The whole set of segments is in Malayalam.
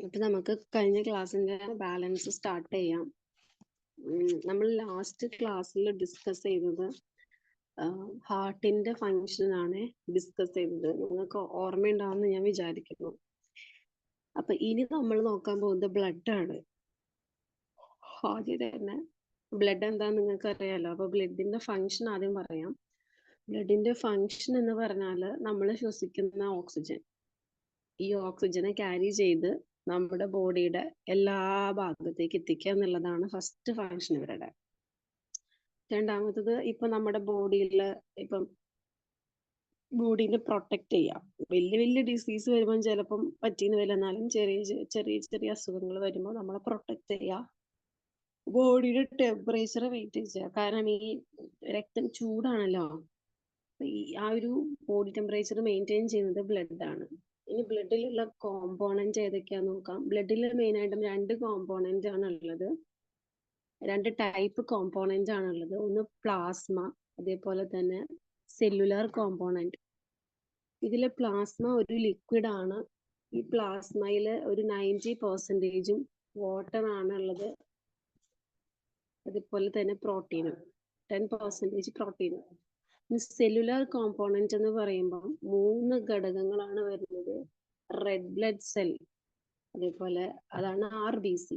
അപ്പൊ നമുക്ക് കഴിഞ്ഞ ക്ലാസ്സിന്റെ ബാലൻസ് സ്റ്റാർട്ട് ചെയ്യാം. നമ്മൾ ലാസ്റ്റ് ക്ലാസ്സിൽ ഡിസ്കസ് ചെയ്തത് ഹാർട്ടിന്റെ ഫങ്ഷൻ ആണ് ഡിസ്കസ് ചെയ്തത്. നിങ്ങൾക്ക് ഓർമ്മയുണ്ടാവുമെന്ന് ഞാൻ വിചാരിക്കുന്നു. അപ്പൊ ഇനി നമ്മൾ നോക്കാൻ പോകുന്നത് ബ്ലഡ് ആണ്. ആദ്യം തന്നെ ബ്ലഡ് എന്താന്ന് നിങ്ങൾക്ക് അറിയാലോ. അപ്പൊ ബ്ലഡിന്റെ ഫങ്ഷൻ ആദ്യം പറയാം. ബ്ലഡിന്റെ ഫങ്ഷൻ എന്ന് പറഞ്ഞാൽ നമ്മൾ ശ്വസിക്കുന്ന ഓക്സിജൻ, ഈ ഓക്സിജനെ ക്യാരി ചെയ്ത് നമ്മുടെ ബോഡിയുടെ എല്ലാ ഭാഗത്തേക്ക് എത്തിക്കുക എന്നുള്ളതാണ് ഫസ്റ്റ് ഫങ്ഷൻ ഇവരുടെ. രണ്ടാമത്തത് ഇപ്പൊ നമ്മുടെ ഇപ്പം ബോഡീനെ പ്രൊട്ടക്ട് ചെയ്യാം. വലിയ വലിയ ഡിസീസ് വരുമ്പോൾ ചിലപ്പം പറ്റിയെന്ന് വരില്ല, എന്നാലും ചെറിയ ചെറിയ അസുഖങ്ങൾ വരുമ്പോൾ നമ്മളെ പ്രൊട്ടക്ട് ചെയ്യുക. ബോഡിയുടെ ടെമ്പറേച്ചർ മെയിൻറ്റെയിൻ ചെയ്യുക. കാരണം ഈ രക്തം ചൂടാണല്ലോ, ആ ഒരു ബോഡി ടെമ്പറേച്ചർ മെയിൻറ്റെയിൻ ചെയ്യുന്നത് ബ്ലഡ് ആണ്. ഇനി ബ്ലഡിലുള്ള കോമ്പോണന്റ് ഏതൊക്കെയാന്ന് നോക്കാം. ബ്ലഡിൽ മെയിൻ ആയിട്ടും രണ്ട് കോമ്പോണന്റ് ആണ് ഉള്ളത്, രണ്ട് ടൈപ്പ് കോമ്പോണന്റ് ആണ് ഉള്ളത്. ഒന്ന് പ്ലാസ്മ, അതേപോലെ തന്നെ സെല്ലുലാർ കോമ്പോണന്റ്. ഇതിലെ പ്ലാസ്മ ഒരു ലിക്വിഡ് ആണ്. ഈ പ്ലാസ്മയിൽ ഒരു 90% വാട്ടർ ആണ് ഉള്ളത്. അതുപോലെ തന്നെ പ്രോട്ടീനും 10% പ്രോട്ടീനും. സെല്ലുലാർ കോമ്പോണന്റ് എന്ന് പറയുമ്പോൾ 3 ഘടകങ്ങളാണ് വരുന്നത്. റെഡ് ബ്ലഡ് സെൽ, അതേപോലെ അതാണ് RBC.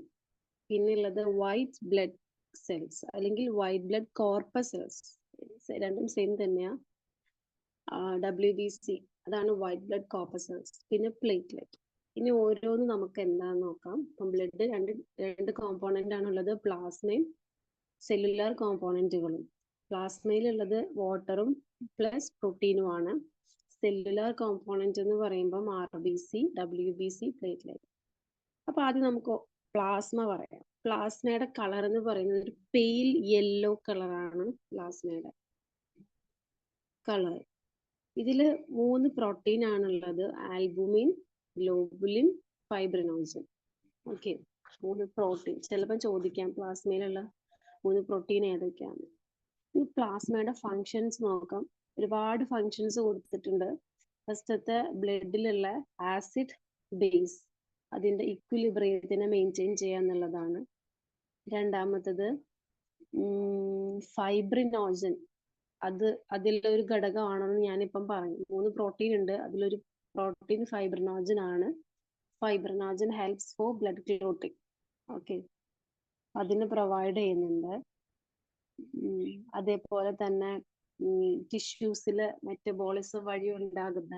പിന്നുള്ളത് വൈറ്റ് ബ്ലഡ് സെൽസ് അല്ലെങ്കിൽ വൈറ്റ് ബ്ലഡ് കോർപ്പസൽസ്, രണ്ടും സെയിം തന്നെയാ. WBC അതാണ് വൈറ്റ് ബ്ലഡ് കോർപ്പസൽസ്. പിന്നെ പ്ലേറ്റ്ലെറ്റ്. ഇനി ഓരോന്നും നമുക്ക് എന്താന്ന് നോക്കാം. ഇപ്പം ബ്ലഡ് രണ്ട് കോമ്പോണന്റ് ആണുള്ളത്, പ്ലാസ്മയും സെല്ലുലാർ കോമ്പോണന്റുകളും. പ്ലാസ്മയിലുള്ളത് വാട്ടറും പ്ലസ് പ്രോട്ടീനും ആണ്. സെല്ലുലാർ കോമ്പോണന്റ് എന്ന് പറയുമ്പോൾ RBC, WBC, പ്ലേറ്റ്ലെറ്റ്. അപ്പൊ ആദ്യം നമുക്ക് പ്ലാസ്മ പറയാം. പ്ലാസ്മയുടെ കളർ എന്ന് പറയുന്നത് ഒരു പെയിൽ യെല്ലോ കളറാണ് പ്ലാസ്മയുടെ കളർ. ഇതില് 3 പ്രോട്ടീൻ ആണുള്ളത്, albumin, globulin, fibrinogen. Okay, 3 protein. ചിലപ്പോൾ ചോദിക്കാം പ്ലാസ്മയിലുള്ള 3 പ്രോട്ടീൻ ഏതൊക്കെയാണ്. ഈ പ്ലാസ്മയുടെ ഫങ്ഷൻസ് നോക്കാം. ഒരുപാട് ഫങ്ഷൻസ് കൊടുത്തിട്ടുണ്ട്. ഫസ്റ്റത്തെ ബ്ലഡിലുള്ള ആസിഡ് ബേസ്, അതിന്റെ ഇക്വിലിബ്രിയത്തിനെ മെയിൻറ്റെയിൻ ചെയ്യുക എന്നുള്ളതാണ്. രണ്ടാമത്തത് ഫൈബ്രിനോജൻ, അതിലുള്ള ഒരു ഘടകമാണെന്ന് ഞാനിപ്പം പറഞ്ഞു. 3 പ്രോട്ടീൻ ഉണ്ട്, അതിലൊരു പ്രോട്ടീൻ ഫൈബ്രിനോജൻ ആണ്. Fibrinogen helps four blood clotting. Okay, അതിന് പ്രൊവൈഡ് ചെയ്യുന്നുണ്ട്. അതേപോലെ തന്നെ ടിഷ്യൂസില് മെറ്റബോളിസം വഴി ഉണ്ടാകുന്ന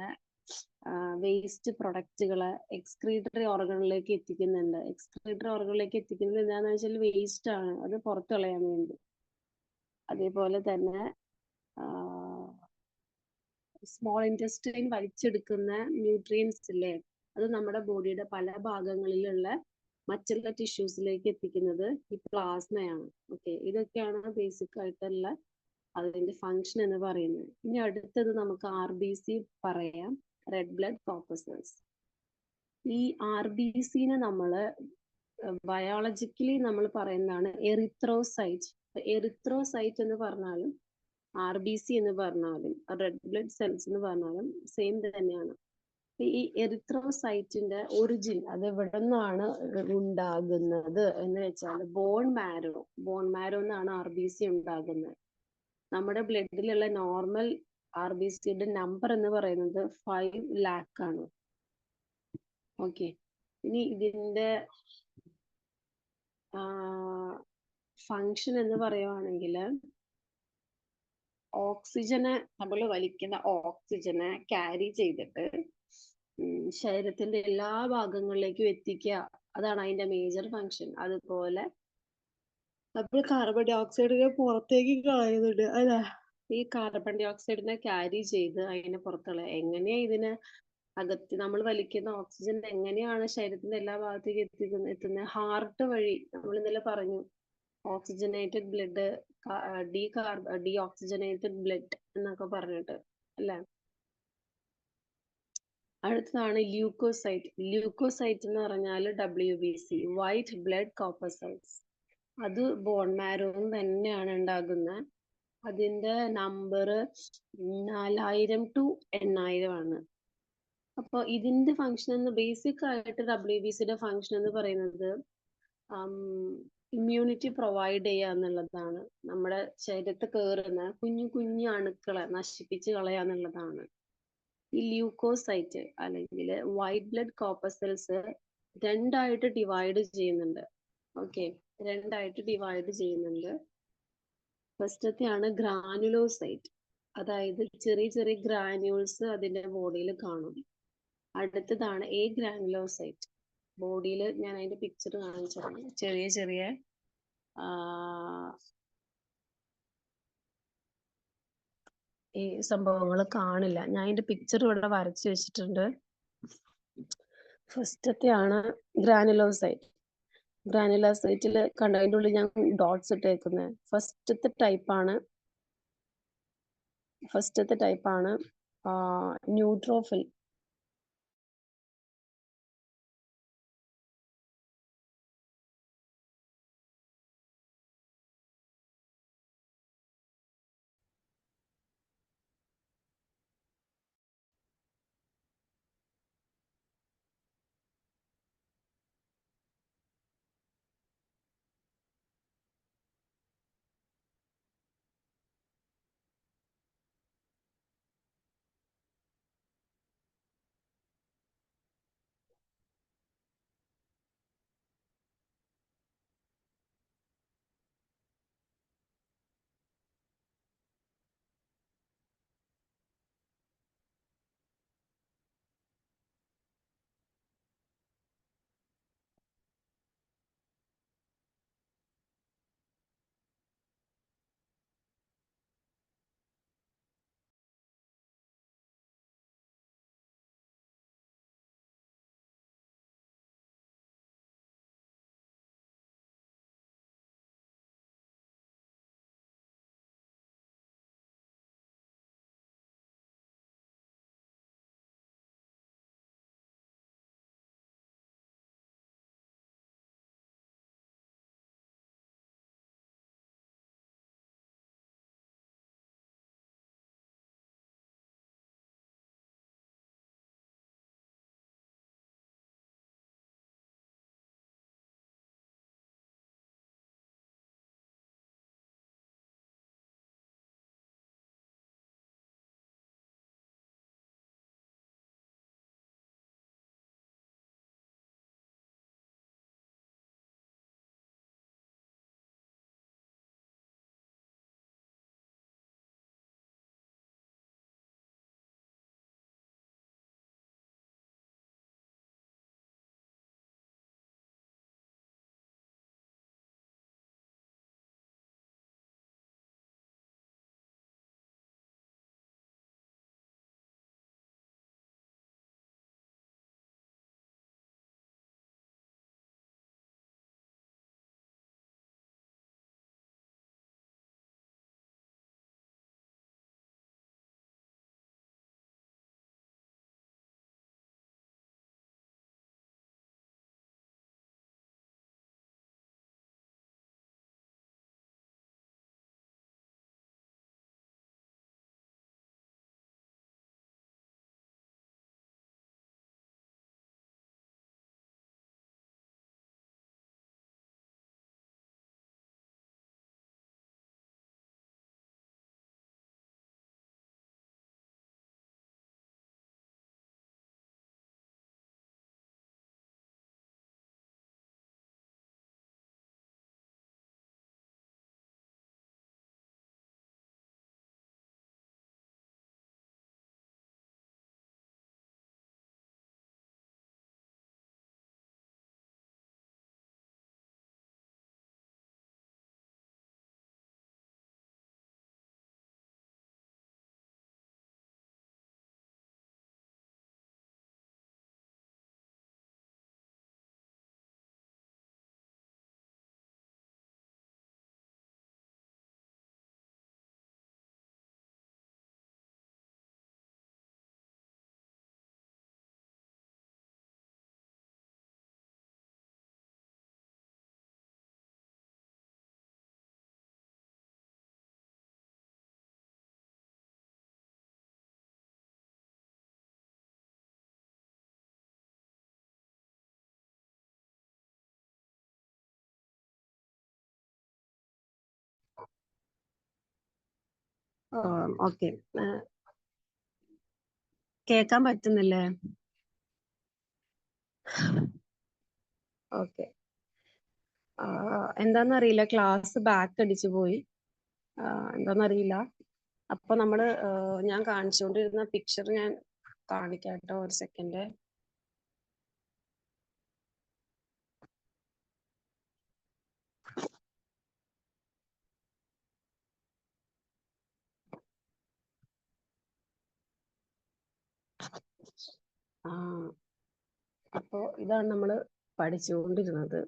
വേസ്റ്റ് പ്രൊഡക്റ്റുകള് എക്സ്ക്രീറ്ററി ഓർഗണിലേക്ക് എത്തിക്കുന്നുണ്ട്. എക്സ്ക്രീറ്ററി ഓർഗണിലേക്ക് എത്തിക്കുന്നത് എന്താണെന്ന് വെച്ചാൽ വേസ്റ്റ് ആണ്, അത് പുറത്തു കളയാൻ വേണ്ടി. അതേപോലെ തന്നെ സ്മോൾ ഇൻറ്റെസ്റ്റൈൻ വലിച്ചെടുക്കുന്ന ന്യൂട്രിയൻസ് ഇല്ലേ, അത് നമ്മുടെ ബോഡിയുടെ പല ഭാഗങ്ങളിലുള്ള മറ്റുള്ള ടിഷ്യൂസിലേക്ക് എത്തിക്കുന്നത് ഈ പ്ലാസ്മയാണ്. ഓക്കെ, ഇതൊക്കെയാണ് ബേസിക് ആയിട്ടുള്ള അതിന്റെ ഫങ്ഷൻ എന്ന് പറയുന്നത്. ഇനി അടുത്തത് നമുക്ക് RBC പറയാം, റെഡ് ബ്ലഡ് കോർപ്പസൽസ്. ഈ RBCനെ നമ്മള് ബയോളജിക്കലി നമ്മൾ പറയുന്നതാണ് എറിത്രോസൈറ്റ്. എറിത്രോസൈറ്റ് എന്ന് പറഞ്ഞാലും RBC എന്ന് പറഞ്ഞാലും റെഡ് ബ്ലഡ് സെൽസ് എന്ന് പറഞ്ഞാലും സെയിം തന്നെയാണ്. ഈ എറിത്രോസൈറ്റിന്റെ ഒറിജിൻ അത് എവിടെ നിന്നാണ് ഉണ്ടാകുന്നത് എന്ന് വെച്ചാൽ ബോൺ മാരോ എന്നാണ് RBC ഉണ്ടാകുന്നത്. നമ്മുടെ ബ്ലഡിലുള്ള നോർമൽ RBCയുടെ നമ്പർ എന്ന് പറയുന്നത് 5 lakh ആണ്. ഓക്കെ, ഇനി ഇതിന്റെ ഫങ്ഷൻ എന്ന് പറയുവാണെങ്കിൽ ഓക്സിജനെ, നമ്മൾ വലിക്കുന്ന ഓക്സിജനെ ക്യാരി ചെയ്തിട്ട് ശരീരത്തിന്റെ എല്ലാ ഭാഗങ്ങളിലേക്കും എത്തിക്കുക, അതാണ് അതിന്റെ മേജർ ഫങ്ഷൻ. അതുപോലെ നമ്മൾ കാർബൺ ഡൈ ഓക്സൈഡിനെ പുറത്തേക്ക് കളയുന്നുണ്ട് അല്ലെ. ഈ കാർബൺ ഡൈ ഓക്സൈഡിനെ ക്യാരി ചെയ്ത് അതിനെ പുറത്തുള്ള എങ്ങനെയാ ഇതിനെ അകത്ത് നമ്മൾ വലിക്കുന്ന ഓക്സിജൻ എങ്ങനെയാണ് ശരീരത്തിന്റെ എല്ലാ ഭാഗത്തേക്ക് എത്തുന്നത്? ഹാർട്ട് വഴി. നമ്മൾ ഇന്നലെ പറഞ്ഞു oxygenated blood, deoxygenated blood എന്നൊക്കെ പറഞ്ഞിട്ട് അല്ലെ. അടുത്തതാണ് ല്യൂക്കോസൈറ്റ്. ല്യൂക്കോസൈറ്റ് എന്ന് പറഞ്ഞാൽ WBC, വൈറ്റ് ബ്ലഡ് കോർപ്പസൽസ്. അത് ബോൺ മാരോയിൽ തന്നെയാണ് ഉണ്ടാകുന്നത്. അതിന്റെ നമ്പർ 4000 to 8000 ആണ്. അപ്പോൾ ഇതിന്റെ ഫംഗ്ഷൻ എന്ന് ബേസിക് ആയിട്ട് WBCയുടെ ഫംഗ്ഷൻ എന്ന് പറയുന്നത് ഇമ്മ്യൂണിറ്റി പ്രൊവൈഡ് ചെയ്യുക എന്നുള്ളതാണ്. നമ്മുടെ ശരീരത്തിൽ കയറുന്ന കുഞ്ഞു കുഞ്ഞു അണുക്കളെ നശിപ്പിച്ച് കളയുക എന്നുള്ളതാണ്. ഈ ല്യൂക്കോസൈറ്റ് അല്ലെങ്കിൽ വൈറ്റ് ബ്ലഡ് കോർപ്പസൽസ് രണ്ടായിട്ട് ഡിവൈഡ് ചെയ്യുന്നുണ്ട്. ഓക്കെ, രണ്ടായിട്ട് ഡിവൈഡ് ചെയ്യുന്നുണ്ട്. ഫസ്റ്റത്തെയാണ് ഗ്രാനുലോസൈറ്റ്, അതായത് ചെറിയ ചെറിയ ഗ്രാന്യൂൾസ് അതിന്റെ ബോഡിയിൽ കാണും. അടുത്തതാണ് എ ഗ്രാനുലോസൈറ്റ്. ബോഡിയിൽ ഞാൻ അതിന്റെ പിക്ചർ കാണിച്ചിരുന്നു. ചെറിയ ചെറിയ ഈ സംഭവങ്ങൾ കാണില്ല. ഞാൻ അതിന്റെ പിക്ചർ ഇവിടെ വരച്ചു വെച്ചിട്ടുണ്ട്. ഫസ്റ്റത്തെയാണ് ഗ്രാനുലോസൈറ്റ്. ഗ്രാനുലോസൈറ്റിൽ കണ്ട അതിൻ്റെ ഉള്ളിൽ ഞാൻ ഡോട്ട്സ് ഇട്ടേക്കുന്നത്. ഫസ്റ്റത്തെ ടൈപ്പാണ് ന്യൂട്രോഫിൽ. ഓക്കെ, കേൾക്കാൻ പറ്റുന്നില്ലേ? ഓക്കെ. എന്താന്നറിയില്ല, ക്ലാസ് ബാക്ക് അടിച്ചു പോയി. എന്താന്നറിയില്ല. അപ്പൊ നമ്മള് ഞാൻ കാണിച്ചുകൊണ്ടിരുന്ന പിക്ചർ ഞാൻ കാണിക്കാം കേട്ടോ, ഒരു സെക്കൻഡ്. അപ്പോ ഇതാണ് നമ്മൾ പഠിച്ചുകൊണ്ടിരുന്നത്.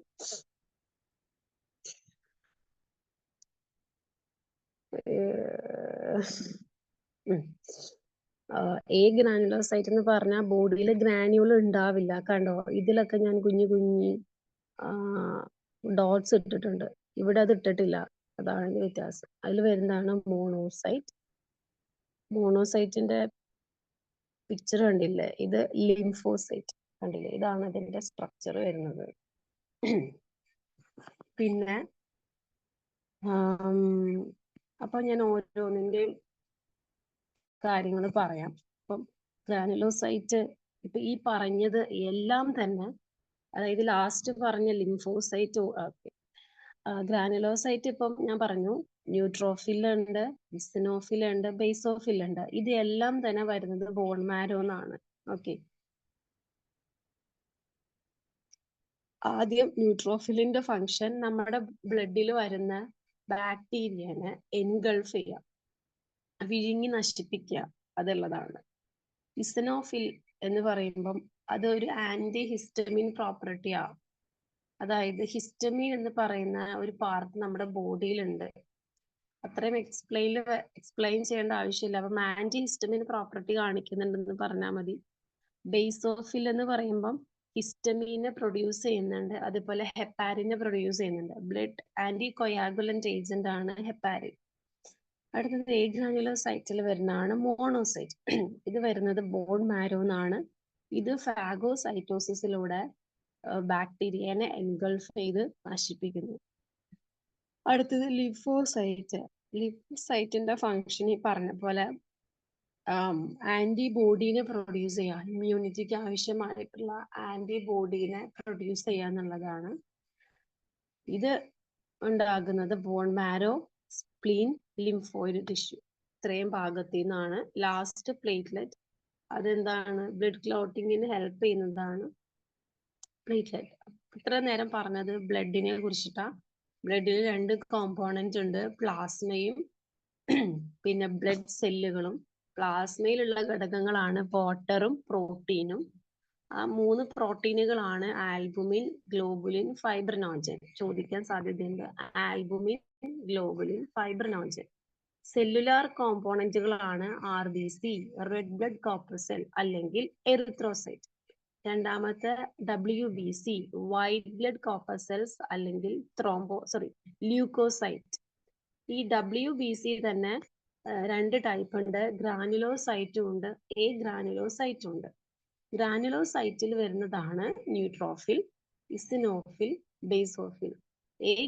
ഗ്രാനുലോസൈറ്റ് എന്ന് പറഞ്ഞാൽ ബോഡിയിൽ ഗ്രാനുകൾ ഉണ്ടാവില്ല. കണ്ടോ, ഇതിലൊക്കെ ഞാൻ കുഞ്ഞു കുഞ്ഞി ഡോട്ട്സ് ഇട്ടിട്ടുണ്ട്. ഇവിടെ അത് ഇട്ടിട്ടില്ല. അതാണ് വ്യത്യാസം. അതിൽ വരുന്നതാണ് മോണോസൈറ്റ്. മോണോസൈറ്റിന്റെ പിക്ചർ കണ്ടില്ലേ? ഇത് ലിംഫോസൈറ്റ് കണ്ടില്ലേ? ഇതാണ് ഇതിന്റെ സ്ട്രക്ചർ വരുന്നത്. പിന്നെ അപ്പൊ ഞാൻ ഓരോന്നിന്റെയും കാര്യങ്ങൾ പറയാം. അപ്പം ഗ്രാനുലോസൈറ്റ്, ഇപ്പൊ ഈ പറഞ്ഞത് എല്ലാം തന്നെ, അതായത് ലാസ്റ്റ് പറഞ്ഞ ലിംഫോസൈറ്റ്, ഗ്രാനുലോസൈറ്റ് ഇപ്പം ഞാൻ പറഞ്ഞു ന്യൂട്രോഫിൽ ഉണ്ട്, ഇസിനോഫിൽ ഉണ്ട്, ബേസോഫിൽ ഉണ്ട്. ഇതെല്ലാം തന്നെ വരുന്നത് ബോൺ മാരോ എന്നാണ്. ഓക്കെ, ആദ്യം ന്യൂട്രോഫിലിന്റെ ഫങ്ഷൻ നമ്മുടെ ബ്ലഡിൽ വരുന്ന ബാക്ടീരിയനെ എൻഗൾഫ് ചെയ്യുക, വിഴുങ്ങി നശിപ്പിക്കുക, അതുള്ളതാണ്. ഇസിനോഫിൽ എന്ന് പറയുമ്പം അതൊരു ആന്റി ഹിസ്റ്റമിൻ പ്രോപ്പർട്ടിയാണ്. അതായത് ഹിസ്റ്റമിൻ എന്ന് പറയുന്ന ഒരു പാർട്ട് നമ്മുടെ ബോഡിയിലുണ്ട്. അത്രയും എക്സ്പ്ലെയിൻ ചെയ്യേണ്ട ആവശ്യമില്ല. അപ്പം ആന്റി ഹിസ്റ്റമിൻ പ്രോപ്പർട്ടി കാണിക്കുന്നുണ്ടെന്ന് പറഞ്ഞാൽ മതി. ബേസോഫിൽ എന്ന് പറയുമ്പം ഹിസ്റ്റമീനെ പ്രൊഡ്യൂസ് ചെയ്യുന്നുണ്ട്, അതുപോലെ ഹെപ്പാരിനെ പ്രൊഡ്യൂസ് ചെയ്യുന്നുണ്ട്. ബ്ലഡ് ആന്റി കൊയാഗുലന്റ് ഏജന്റ് ആണ് ഹെപ്പാരിൻ. അടുത്തത് ഗ്രാനുലോസൈറ്റിൽ വരുന്നതാണ് മോണോസൈറ്റ്. ഇത് വരുന്നത് ബോൺ മാരോ എന്നാണ്. ഇത് ഫാഗോസൈറ്റോസിസിലൂടെ ബാക്ടീരിയനെ എൻഗൾഫ് ചെയ്ത് നശിപ്പിക്കുന്നു. അടുത്തത് ലിംഫോസൈറ്റ്. ലിംഫോസൈറ്റിന്റെ ഫംഗ്ഷൻ ഈ പറഞ്ഞ പോലെ ആന്റിബോഡീനെ പ്രൊഡ്യൂസ് ചെയ്യുക, ഇമ്മ്യൂണിറ്റിക്ക് ആവശ്യമായിട്ടുള്ള ആന്റിബോഡീനെ പ്രൊഡ്യൂസ് ചെയ്യുക എന്നുള്ളതാണ്. ഇത് ഉണ്ടാകുന്നത് bone marrow, spleen, lymphoid tissue, ഇത്രയും ഭാഗത്തു നിന്നാണ്. ലാസ്റ്റ് പ്ലേറ്റ്ലെറ്റ്, അതെന്താണ്? ബ്ലഡ് ക്ലോട്ടിങ്ങിന് ഹെൽപ്പ് ചെയ്യുന്നതാണ് പ്ലേറ്റ്ലെറ്റ്. ഇത്ര നേരം പറഞ്ഞത് ബ്ലഡിനെ കുറിച്ചിട്ടാ. ബ്ലഡിൽ 2 കോമ്പോണന്റ് ഉണ്ട്, പ്ലാസ്മയും പിന്നെ ബ്ലഡ് സെല്ലുകളും. പ്ലാസ്മയിലുള്ള ഘടകങ്ങളാണ് വാട്ടറും പ്രോട്ടീനും. ആ 3 പ്രോട്ടീനുകളാണ് ആൽബുമിൻ, ഗ്ലോബുലിൻ, ഫൈബ്രിനോജൻ. ചോദിക്കാൻ സാധ്യതയുണ്ട്. Albumin, globulin, fibrinogen. സെല്ലുലാർ കോമ്പോണന്റുകളാണ് RBC, റെഡ് ബ്ലഡ് കോർപ്പസൽ അല്ലെങ്കിൽ എറിത്രോസൈറ്റ്. രണ്ടാമത്തെ WBC, വൈറ്റ് ബ്ലഡ് കോർപ്പസൽസ് അല്ലെങ്കിൽ ല്യൂക്കോസൈറ്റ്. ഈ WBC തന്നെ 2 ടൈപ്പ് ഉണ്ട്, ഗ്രാനുലോസൈറ്റും ഉണ്ട്, ഗ്രാനുലോസൈറ്റും ഉണ്ട്. ഗ്രാനുലോസൈറ്റിൽ വരുന്നതാണ് ന്യൂട്രോഫിൽ, ഇസിനോഫിൽ, ബേസോഫിൽ.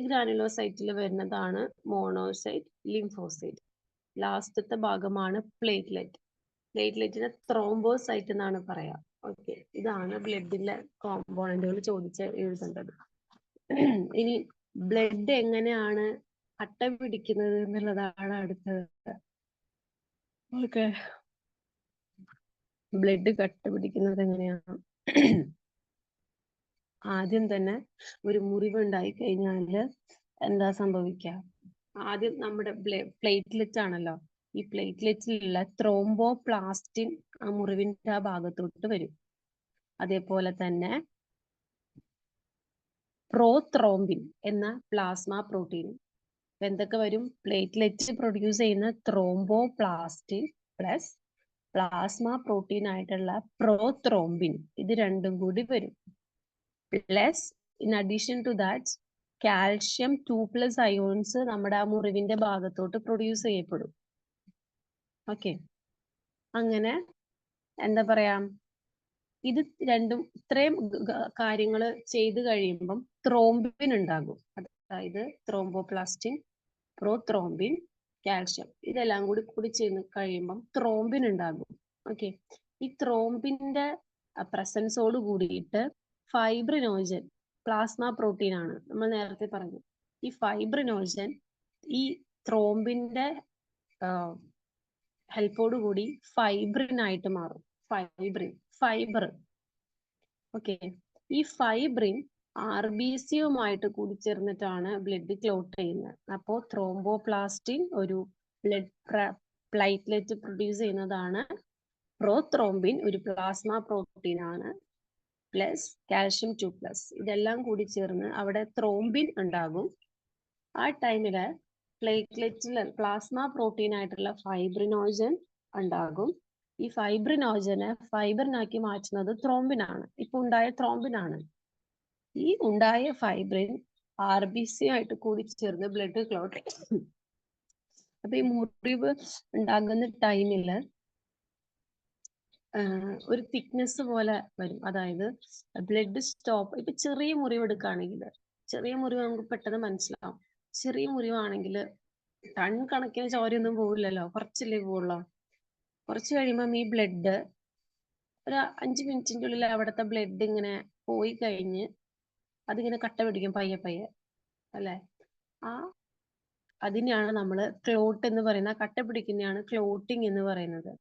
ഗ്രാനുലോസൈറ്റിൽ വരുന്നതാണ് മോണോസൈറ്റ്, ലിംഫോസൈറ്റ്. ലാസ്റ്റത്തെ ഭാഗമാണ് പ്ലേറ്റ്ലെറ്റ്. പ്ലേറ്റ്ലെറ്റിനെ ത്രോംബോസൈറ്റ് എന്നാണ് പറയാ. ഓക്കെ, ഇതാണ് ബ്ലഡിലെ കോമ്പോണന്റുകൾ ചോദിച്ച് എഴുതേണ്ടത്. ഇനി ബ്ലഡ് എങ്ങനെയാണ് കട്ട പിടിക്കുന്നത് എന്നുള്ളതാണ് അടുത്തത്. ഓക്കെ, ബ്ലഡ് കട്ട പിടിക്കുന്നത് എങ്ങനെയാണ്? ആദ്യം തന്നെ ഒരു മുറിവുണ്ടായി കഴിഞ്ഞാല് എന്താ സംഭവിക്കുക? ആദ്യം നമ്മുടെ പ്ലേറ്റ്ലെറ്റ് ആണല്ലോ. ഈ പ്ലേറ്റ്ലെറ്റിലുള്ള ത്രോംബോപ്ലാസ്റ്റിൻ ആ മുറിവിന്റെ ആ ഭാഗത്തോട്ട് വരും. അതേപോലെ തന്നെ പ്രോത്രോംബിൻ എന്ന പ്ലാസ്മ പ്രോട്ടീൻ. എന്തൊക്കെ വരും? പ്ലേറ്റ്ലെറ്റ് പ്രൊഡ്യൂസ് ചെയ്യുന്ന ത്രോംബോപ്ലാസ്റ്റിൻ പ്ലസ് പ്ലാസ്മ പ്രോട്ടീൻ ആയിട്ടുള്ള പ്രോത്രോംബിൻ, ഇത് രണ്ടും കൂടി വരും. Plus in addition to that calcium 2+ ions നമ്മുടെ ആ മുറിവിന്റെ ഭാഗത്തോട്ട് പ്രൊഡ്യൂസ് ചെയ്യപ്പെടും. ഓക്കെ, അങ്ങനെ എന്താ പറയാ, ഇത് രണ്ടും ഇത്രയും കാര്യങ്ങൾ ചെയ്തു കഴിയുമ്പം ത്രോംബിൻ ഉണ്ടാകും. അതായത് ത്രോംബോപ്ലാസ്റ്റിൻ, പ്രോത്രോംബിൻ, കാൽഷ്യം, ഇതെല്ലാം കൂടി ചേർന്ന് കഴിയുമ്പം ത്രോംബിൻ ഉണ്ടാകും. ഓക്കെ, ഈ ത്രോംബിന്റെ പ്രസൻസോട് കൂടിയിട്ട് ഫൈബ്രിനോജൻ, പ്ലാസ്മ പ്രോട്ടീൻ ആണ് നമ്മൾ നേരത്തെ പറഞ്ഞു. ഈ ഫൈബ്രിനോജൻ ഈ ത്രോംബിന്റെ ഹെൽപ്പോട് കൂടി ഫൈബ്രിൻ ആയിട്ട് മാറും. ഫൈബർ. ഓക്കെ, ഈ ഫൈബ്രിൻ RBCയുമായിട്ട് കൂടിച്ചേർന്നിട്ടാണ് ബ്ലഡ് ക്ലോട്ട് ചെയ്യുന്നത്. അപ്പോൾ ത്രോംബോപ്ലാസ്റ്റിൻ ഒരു ബ്ലഡ് പ്ലേറ്റ്ലെറ്റ് പ്രൊഡ്യൂസ് ചെയ്യുന്നതാണ്. പ്രോത്രോംബിൻ ഒരു പ്ലാസ്മ പ്രോട്ടീൻ ആണ്. Plus calcium 2+. ഇതെല്ലാം കൂടി ചേർന്ന് അവിടെ ത്രോംബിൻ ഉണ്ടാകും. ആ ടൈമില് പ്ലേറ്റ്ലെറ്റിൽ പ്ലാസ്മ പ്രോട്ടീൻ ആയിട്ടുള്ള ഫൈബ്രിനോജൻ ഉണ്ടാകും. ഈ ഫൈബ്രിനോജനെ ഫൈബറിനാക്കി മാറ്റുന്നത് ത്രോംബിനാണ്. ഇപ്പൊ ഉണ്ടായ ത്രോംബിനാണ്. ഈ ഉണ്ടായ ഫൈബ്രിൻ RBC ആയിട്ട് കൂടി ചേർന്ന് ബ്ലഡ് ക്ലോട്ട്. അപ്പൊ ഈ മുറിവ് ഉണ്ടാകുന്ന ടൈമില് ഒരു തിക്നെസ് പോലെ വരും. അതായത് ബ്ലഡ് സ്റ്റോപ്പ്. ഇപ്പൊ ചെറിയ മുറിവ് എടുക്കുകയാണെങ്കിൽ, ചെറിയ മുറിവ് നമുക്ക് പെട്ടെന്ന് മനസ്സിലാവും. ചെറിയ മുറിവാണെങ്കിൽ ടൺ കണക്കിന് ചോരയൊന്നും പോവില്ലല്ലോ, കുറച്ചല്ലേ പോവുള്ളൂ. കുറച്ച് കഴിയുമ്പം ഈ ബ്ലഡ് ഒരു 5 മിനിറ്റിന്റെ ഉള്ളിൽ അവിടുത്തെ ബ്ലഡ് ഇങ്ങനെ പോയി കഴിഞ്ഞ് അതിങ്ങനെ കട്ട പിടിക്കും പയ്യെ പയ്യെ, അല്ലെ? അതിനെയാണ് നമ്മൾ ക്ലോട്ട് എന്ന് പറയുന്നത്. കട്ട പിടിക്കുന്നതാണ് ക്ലോട്ടിങ് എന്ന് പറയുന്നത്.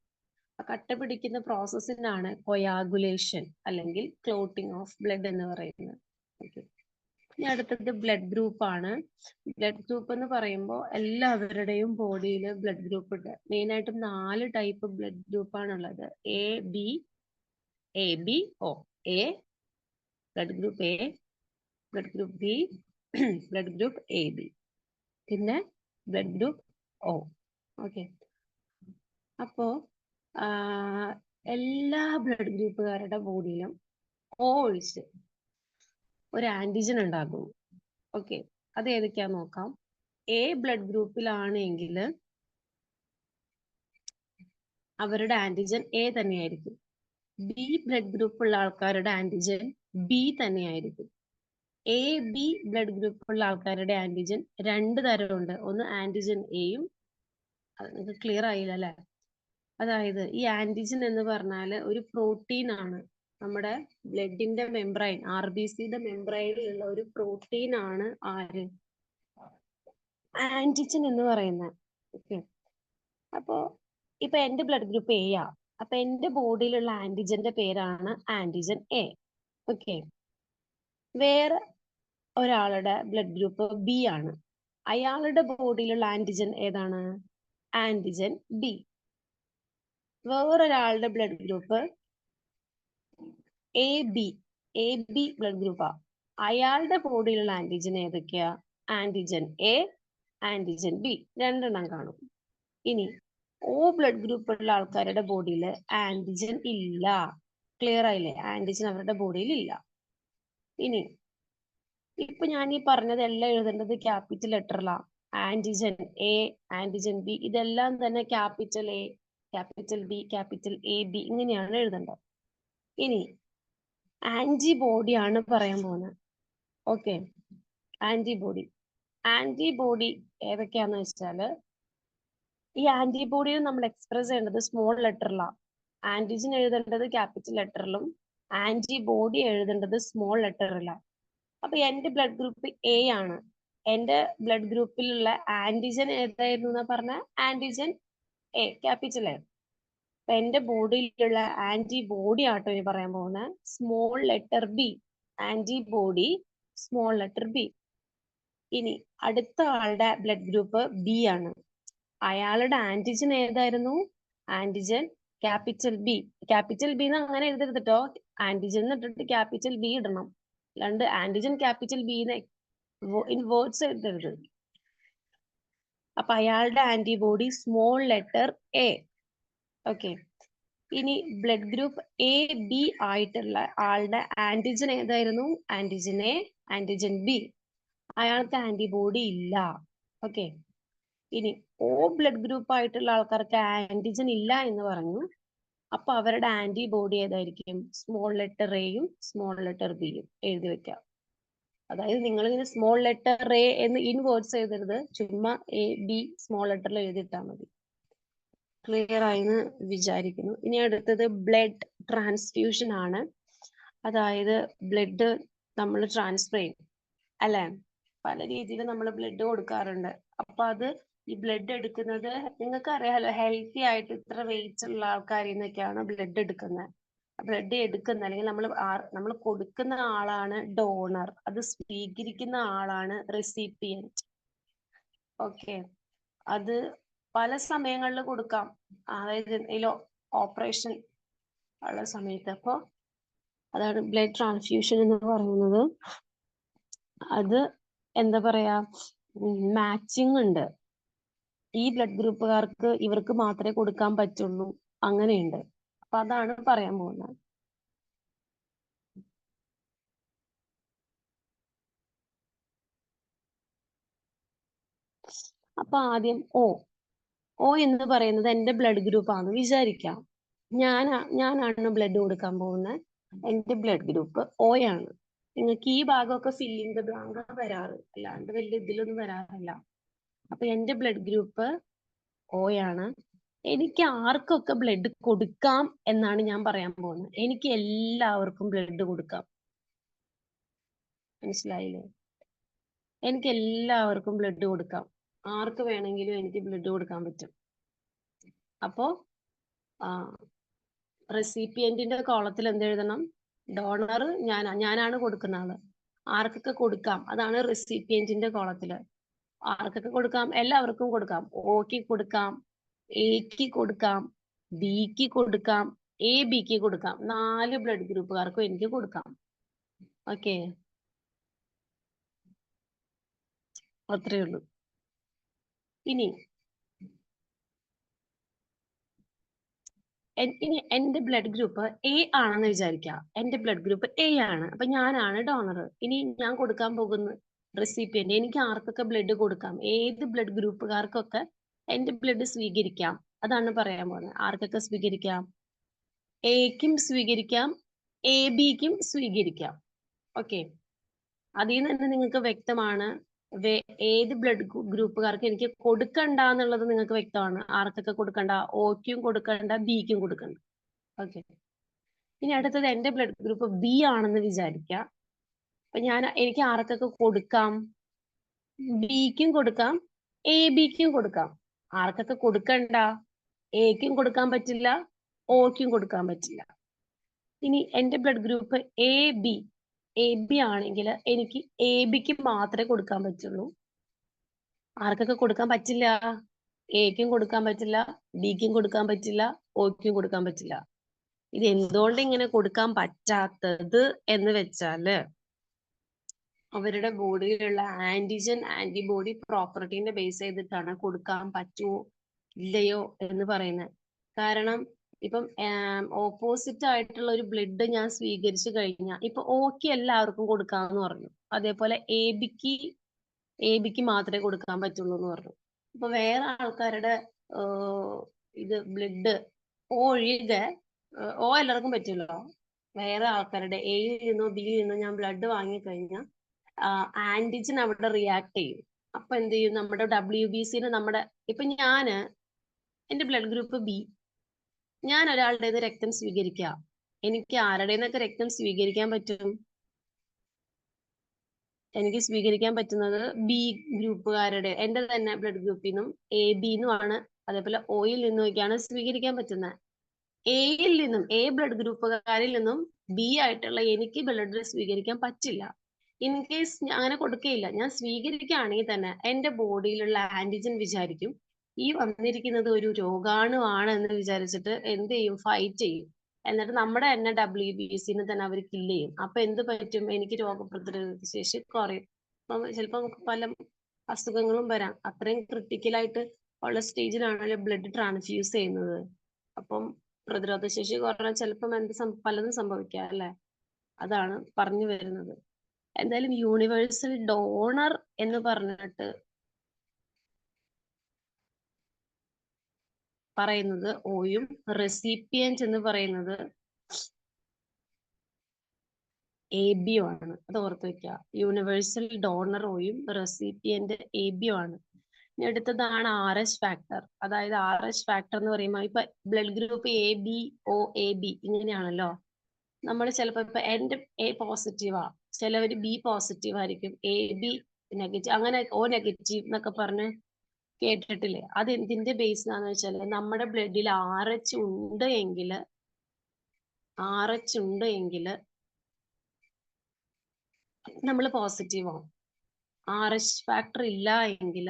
കട്ട പിടിക്കുന്ന പ്രോസസ്സിനാണ് കൊയാഗുലേഷൻ അല്ലെങ്കിൽ ക്ലോട്ടിങ് ഓഫ് ബ്ലഡ് എന്ന് പറയുന്നത്. ഓക്കെ, ഇനി അടുത്തത് ബ്ലഡ് ഗ്രൂപ്പ് ആണ്. ബ്ലഡ് ഗ്രൂപ്പ് എന്ന് പറയുമ്പോൾ എല്ലാവരുടെയും ബോഡിയിൽ ബ്ലഡ് ഗ്രൂപ്പ് ഉണ്ട്. മെയിൻ ആയിട്ടും 4 ടൈപ്പ് ബ്ലഡ് ഗ്രൂപ്പ് ആണുള്ളത്. A B O. A blood group A, blood group B, blood group AB, പിന്നെ ബ്ലഡ് ഗ്രൂപ്പ് O. ഓക്കെ, അപ്പോ എല്ലാ ബ്ലഡ് ഗ്രൂപ്പുകാരുടെ ബോഡിയിലും ഒഴിച്ച് ഒരു ആന്റിജൻ ഉണ്ടാകും. ഓക്കെ, അത് ഏതൊക്കെയാന്ന് നോക്കാം. A ബ്ലഡ് ഗ്രൂപ്പിലാണെങ്കിൽ അവരുടെ ആന്റിജൻ A തന്നെയായിരിക്കും. B ബ്ലഡ് ഗ്രൂപ്പ് ഉള്ള ആൾക്കാരുടെ ആന്റിജൻ B തന്നെയായിരിക്കും. AB ബ്ലഡ് ഗ്രൂപ്പ് ഉള്ള ആൾക്കാരുടെ ആന്റിജൻ 2 തരമുണ്ട്. ഒന്ന് ആന്റിജൻ Aയും, അത് നിങ്ങൾക്ക് ക്ലിയർ ആയില്ല അല്ലെ? അതായത് ഈ ആന്റിജൻ എന്ന് പറഞ്ഞാൽ ഒരു പ്രോട്ടീൻ ആണ്. നമ്മുടെ ബ്ലഡിന്റെ മെംബ്രൈൻ, RBCയുടെ മെംബ്രൈനിലുള്ള ഒരു പ്രോട്ടീൻ ആണ് ആര്? ആന്റിജൻ എന്ന് പറയുന്നത്. ഓക്കെ, അപ്പോ ഇപ്പൊ എന്റെ ബ്ലഡ് ഗ്രൂപ്പ് A ആ. അപ്പൊ എന്റെ ബോഡിയിലുള്ള ആന്റിജന്റെ പേരാണ് ആന്റിജൻ A. ഓക്കെ, വേറെ ഒരാളുടെ ബ്ലഡ് ഗ്രൂപ്പ് B ആണ്. അയാളുടെ ബോഡിയിലുള്ള ആന്റിജൻ ഏതാണ്? Antigen B. വേറൊരാളുടെ ബ്ലഡ് ഗ്രൂപ്പ് AB ബ്ലഡ് ഗ്രൂപ്പാ. അയാളുടെ ബോഡിയിലുള്ള ആന്റിജൻ ഏതൊക്കെയാ? ആന്റിജൻ A, ആന്റിജൻ B, 2 എണ്ണം കാണും. ഇനി O ബ്ലഡ് ഗ്രൂപ്പ് ഉള്ള ആൾക്കാരുടെ ബോഡിയിൽ ആന്റിജൻ ഇല്ല. ക്ലിയർ ആയില്ലേ? ആന്റിജൻ അവരുടെ ബോഡിയിൽ ഇല്ല. ഇനി ഇപ്പൊ ഞാൻ ഈ പറഞ്ഞതെല്ലാം എഴുതേണ്ടത് ക്യാപിറ്റൽ ലെറ്ററിലാ. ആന്റിജൻ A, ആന്റിജൻ B, ഇതെല്ലാം തന്നെ capital A, capital B, capital AB ഇങ്ങനെയാണ് എഴുതേണ്ടത്. ഇനി ആന്റിബോഡി ആണ് പറയാൻ പോകുന്നത്. ഓക്കെ, ആന്റിബോഡി ഏതൊക്കെയാന്ന് വെച്ചാല്, ഈ ആന്റിബോഡിയെ നമ്മൾ എക്സ്പ്രസ് ചെയ്യേണ്ടത് സ്മോൾ ലെറ്ററിലാണ്. ആന്റിജൻ എഴുതേണ്ടത് ക്യാപിറ്റൽ ലെറ്ററിലും ആന്റിബോഡി എഴുതേണ്ടത് സ്മോൾ ലെറ്ററിലാണ്. അപ്പൊ എന്റെ ബ്ലഡ് ഗ്രൂപ്പ് A ആണ്. എന്റെ ബ്ലഡ് ഗ്രൂപ്പിലുള്ള ആന്റിജൻ ഏതായിരുന്നു എന്നാ പറഞ്ഞ? Antigen A, capital A. അപ്പൊ എന്റെ ബോഡിയിലുള്ള ആന്റിബോഡി ആട്ടോ ഇനി പറയാൻ പോകുന്നത്. Small letter B, antibody small letter B. ഇനി അടുത്ത ആളുടെ ബ്ലഡ് ഗ്രൂപ്പ് B ആണ്. അയാളുടെ ആന്റിജൻ ഏതായിരുന്നു? Antigen capital B. Capital B എന്ന് അങ്ങനെ എഴുതരുത് കേട്ടോ. ആന്റിജൻ ഇട്ടിട്ട് ക്യാപിറ്റൽ B ഇടണം. അല്ലാണ്ട് antigen capital B in words എഴുതരുത്. അപ്പൊ അയാളുടെ antibody small letter A. Okay, ഇനി ബ്ലഡ് ഗ്രൂപ്പ് AB ആയിട്ടുള്ള ആളുടെ ആന്റിജൻ ഏതായിരുന്നു? Antigen A, antigen B. അയാൾക്ക് ആന്റിബോഡി ഇല്ല. ഓക്കെ, ഇനി O ബ്ലഡ് ഗ്രൂപ്പ് ആയിട്ടുള്ള ആൾക്കാർക്ക് ആന്റിജൻ ഇല്ല എന്ന് പറഞ്ഞു. അപ്പൊ അവരുടെ ആന്റിബോഡി ഏതായിരിക്കും? സ്മോൾ ലെറ്റർ Aയും സ്മോൾ ലെറ്റർ Bയും എഴുതി വെക്കാം. അതായത് നിങ്ങൾ ഇങ്ങനെ സ്മോൾ ലെറ്റർ എ എന്ന് ഇൻ വേർഡ്സ് എഴുതരുത്, ചുമ്മാ എ ബി സ്മോൾ ലെറ്ററിൽ എഴുതിയിട്ടാൽ മതി. ക്ലിയർ ആയിന്ന് വിചാരിക്കുന്നു. ഇനി അടുത്തത് ബ്ലഡ് ട്രാൻസ്ഫ്യൂഷൻ ആണ്. അതായത് ബ്ലഡ് നമ്മൾ ട്രാൻസ്ഫർ ചെയ്യും അല്ലെ, പല രീതിയിൽ നമ്മൾ ബ്ലഡ് കൊടുക്കാറുണ്ട്. അപ്പൊ അത് ഈ ബ്ലഡ് എടുക്കുന്നത് നിങ്ങൾക്ക് അറിയാലോ, ഹെൽത്തി ആയിട്ട് ഇത്ര വെയിറ്റ് ഉള്ള ആൾക്കാരിൽ നിന്നൊക്കെയാണ് ബ്ലഡ് എടുക്കുന്നത്. ബ്ലഡ് എടുക്കുന്ന അല്ലെങ്കിൽ നമ്മൾ കൊടുക്കുന്ന ആളാണ് ഡോണർ, അത് സ്വീകരിക്കുന്ന ആളാണ് റെസിപ്പിയന്റ്. ഓക്കെ, അത് പല സമയങ്ങളിൽ കൊടുക്കാം, അതായത് എന്തെങ്കിലും ഓപ്പറേഷൻ ഉള്ള സമയത്ത്. അപ്പോൾ അതാണ് ബ്ലഡ് ട്രാൻസ്ഫ്യൂഷൻ എന്ന് പറയുന്നത്. അത് എന്താ പറയാ, മാച്ചിങ് ഉണ്ട്. ഈ ബ്ലഡ് ഗ്രൂപ്പുകാർക്ക് ഇവർക്ക് മാത്രമേ കൊടുക്കാൻ പറ്റുള്ളൂ, അങ്ങനെയുണ്ട്. അപ്പൊ അതാണ് പറയാൻ പോകുന്നത്. അപ്പൊ ആദ്യം ഓ എന്ന് പറയുന്നത് എന്റെ ബ്ലഡ് ഗ്രൂപ്പ് ആണെന്ന് വിചാരിക്കാം. ഞാനാണ് ബ്ലഡ് കൊടുക്കാൻ പോകുന്നത്. എന്റെ ബ്ലഡ് ഗ്രൂപ്പ് O ആണ്. നിങ്ങൾക്ക് ഈ ഭാഗമൊക്കെ ഫില്ലിംഗ് ദ ബ്ലാങ്ക് വരാറ്, അല്ലാണ്ട് വലിയ ഇതിലൊന്നും വരാറില്ല. അപ്പൊ എന്റെ ബ്ലഡ് ഗ്രൂപ്പ് O ആണ്. എനിക്ക് ആർക്കൊക്കെ ബ്ലഡ് കൊടുക്കാം എന്നാണ് ഞാൻ പറയാൻ പോകുന്നത്. എനിക്ക് എല്ലാവർക്കും ബ്ലഡ് കൊടുക്കാം. മനസ്സിലായില്ലേ? എനിക്ക് എല്ലാവർക്കും ബ്ലഡ് കൊടുക്കാം. ആർക്ക് വേണമെങ്കിലും എനിക്ക് ബ്ലഡ് കൊടുക്കാൻ പറ്റും. അപ്പോ റെസിപ്പിയന്റിന്റെ കോളത്തിൽ എന്ത് എഴുതണം? ഡോണർ ഞാനാണ് കൊടുക്കുന്ന ആള്. ആർക്കൊക്കെ കൊടുക്കാം, അതാണ് റെസിപ്പിയന്റിന്റെ കോളത്തില്. ആർക്കൊക്കെ കൊടുക്കാം? എല്ലാവർക്കും കൊടുക്കാം. ഓക്ക് കൊടുക്കാം, എക്ക് കൊടുക്കാം, ബിക്ക് കൊടുക്കാം, എ ബിക്ക് കൊടുക്കാം. 4 ബ്ലഡ് ഗ്രൂപ്പുകാർക്കും എനിക്ക് കൊടുക്കാം. ഓക്കെ, അത്രേ ഉള്ളൂ. ഇനി എന്റെ ബ്ലഡ് ഗ്രൂപ്പ് എ ആണെന്ന് വിചാരിക്കുക. എന്റെ ബ്ലഡ് ഗ്രൂപ്പ് എ ആണ്. അപ്പൊ ഞാനാണ് ഡോണർ. ഇനി ഞാൻ കൊടുക്കാൻ പോകുന്ന റെസിപ്പിയന്റ്, എനിക്ക് ആർക്കൊക്കെ ബ്ലഡ് കൊടുക്കാം, ഏത് ബ്ലഡ് ഗ്രൂപ്പുകാർക്കൊക്കെ എന്റെ ബ്ലഡ് സ്വീകരിക്കാം, അതാണ് പറയാൻ പോകുന്നത്. ആർക്കൊക്കെ സ്വീകരിക്കാം? എക്കും സ്വീകരിക്കാം, എ ബിക്കും സ്വീകരിക്കാം. ഓക്കെ, അതിൽ നിന്ന് തന്നെ നിങ്ങൾക്ക് വ്യക്തമാണ് ഏത് ബ്ലഡ് ഗ്രൂപ്പുകാർക്ക് എനിക്ക് കൊടുക്കണ്ട എന്നുള്ളത് നിങ്ങൾക്ക് വ്യക്തമാണ്. ആർക്കൊക്കെ കൊടുക്കണ്ട? ഓക്കും കൊടുക്കണ്ട, ബിക്കും കൊടുക്കണ്ട. ഓക്കെ, ഇനി അടുത്തത് എന്റെ ബ്ലഡ് ഗ്രൂപ്പ് ബി ആണെന്ന് വിചാരിക്കാം. അപ്പൊ എനിക്ക് ആർക്കൊക്കെ കൊടുക്കാം? ബിക്കും കൊടുക്കാം, എ ബിക്കും കൊടുക്കാം. ആർക്കൊക്കെ കൊടുക്കണ്ട? എക്കും കൊടുക്കാൻ പറ്റില്ല, ഓക്കും കൊടുക്കാൻ പറ്റില്ല. ഇനി എന്റെ ബ്ലഡ് ഗ്രൂപ്പ് എ ബി ആണെങ്കിൽ എനിക്ക് എ ബിക്ക് മാത്രമേ കൊടുക്കാൻ പറ്റുള്ളൂ. ആർക്കൊക്കെ കൊടുക്കാൻ പറ്റില്ല? എക്കും കൊടുക്കാൻ പറ്റില്ല, ബിക്കും കൊടുക്കാൻ പറ്റില്ല, ഓക്കും കൊടുക്കാൻ പറ്റില്ല. ഇത് എന്തുകൊണ്ട് ഇങ്ങനെ കൊടുക്കാൻ പറ്റാത്തത് എന്ന് വെച്ചാല് അവരുടെ ബോഡിയിലുള്ള ആന്റിബോഡി പ്രോപ്പർട്ടീനെ ബേസ് ചെയ്തിട്ടാണ് കൊടുക്കാൻ പറ്റുമോ ഇല്ലയോ എന്ന് പറയുന്നത്. കാരണം ഇപ്പം ഓപ്പോസിറ്റ് ആയിട്ടുള്ള ഒരു ബ്ലഡ് ഞാൻ സ്വീകരിച്ചു കഴിഞ്ഞാൽ, ഇപ്പൊ ഓക്ക് എല്ലാവർക്കും കൊടുക്കാമെന്ന് പറഞ്ഞു, അതേപോലെ എ ബിക്ക് മാത്രമേ കൊടുക്കാൻ പറ്റുള്ളൂ എന്ന് പറഞ്ഞു. അപ്പൊ വേറെ ആൾക്കാരുടെ ഇത് ബ്ലഡ് ഒഴികെ എല്ലാവർക്കും പറ്റില്ലല്ലോ. വേറെ ആൾക്കാരുടെ എയിൽ നിന്നോ ബിയിൽ നിന്നോ ഞാൻ ബ്ലഡ് വാങ്ങിക്കഴിഞ്ഞാൽ ആന്റിജൻ അവിടെ റിയാക്ട് ചെയ്യും. അപ്പൊ എന്ത് ചെയ്യും? നമ്മുടെ WBCന് ഇപ്പൊ എന്റെ ബ്ലഡ് ഗ്രൂപ്പ് ബി, ഞാൻ ഒരാളുടെ രക്തം സ്വീകരിക്കുക. എനിക്ക് ആരുടെ നിന്നൊക്കെ രക്തം സ്വീകരിക്കാൻ പറ്റും? എനിക്ക് സ്വീകരിക്കാൻ പറ്റുന്നത് ബി ഗ്രൂപ്പുകാരുടെ, എന്റെ തന്നെ ബ്ലഡ് ഗ്രൂപ്പിൽ നിന്നും എ ബിന്നുമാണ്, അതേപോലെ ഓയിൽ നിന്നുമൊക്കെയാണ് സ്വീകരിക്കാൻ പറ്റുന്നത്. എയിൽ നിന്നും എ ബ്ലഡ് ഗ്രൂപ്പുകാരിൽ നിന്നും ബി ആയിട്ടുള്ള എനിക്ക് ബ്ലഡ് സ്വീകരിക്കാൻ പറ്റില്ല. ഇൻ കേസ് അങ്ങനെ കൊടുക്കുകയില്ല, ഞാൻ സ്വീകരിക്കുകയാണെങ്കിൽ തന്നെ എന്റെ ബോഡിയിലുള്ള ആന്റിജൻ വിചാരിക്കും ഈ വന്നിരിക്കുന്നത് ഒരു രോഗാണുവാണ് എന്ന് വിചാരിച്ചിട്ട് എന്ത് ചെയ്യും? ഫൈറ്റ് ചെയ്യും. എന്നിട്ട് നമ്മുടെ തന്നെ WBCനെ തന്നെ അവർ കില്ല് ചെയ്യും. അപ്പൊ എന്ത് പറ്റും? എനിക്ക് രോഗപ്രതിരോധ ശേഷി കുറയും. അപ്പം ചിലപ്പോൾ നമുക്ക് പല അസുഖങ്ങളും വരാം. അത്രയും ക്രിട്ടിക്കലായിട്ട് ഉള്ള സ്റ്റേജിലാണല്ലോ ബ്ലഡ് ട്രാൻസ്ഫ്യൂസ് ചെയ്യുന്നത്. അപ്പം പ്രതിരോധ ശേഷി കുറഞ്ഞാൽ ചിലപ്പം പലതും സംഭവിക്കാം അല്ലെ? അതാണ് പറഞ്ഞു വരുന്നത്. എന്തായാലും യൂണിവേഴ്സൽ ഡോണർ എന്ന് പറഞ്ഞിട്ട് പറയുന്നത് ഓയും, റെസിപ്പിയന്റ് എന്ന് പറയുന്നത് ABO ആണ്. അത് ഓർത്ത് വെക്കുക. യൂണിവേഴ്സൽ ഡോണർ ഓയും റെസിപ്പിയന്റ് ABO ആണ്. ഇനി അടുത്തതാണ് RH ഫാക്ടർ. അതായത് RH ഫാക്ടർ എന്ന് പറയുമ്പോൾ ഇപ്പൊ ബ്ലഡ് ഗ്രൂപ്പ് ABO-AB ഇങ്ങനെയാണല്ലോ. നമ്മൾ ചിലപ്പോൾ ഇപ്പൊ എന്റെ A പോസിറ്റീവാ, ചിലവര് B പോസിറ്റീവ് ആയിരിക്കും, AB നെഗറ്റീവ്, അങ്ങനെ O നെഗറ്റീവ് എന്നൊക്കെ പറഞ്ഞ് കേട്ടിട്ടില്ലേ? അത് എന്തിന്റെ ബേസിലാന്ന് വെച്ചാൽ നമ്മുടെ ബ്ലഡിൽ RH ഉണ്ട് എങ്കിൽ നമ്മൾ പോസിറ്റീവ് ആവും. RH ഫാക്ടർ ഇല്ല എങ്കിൽ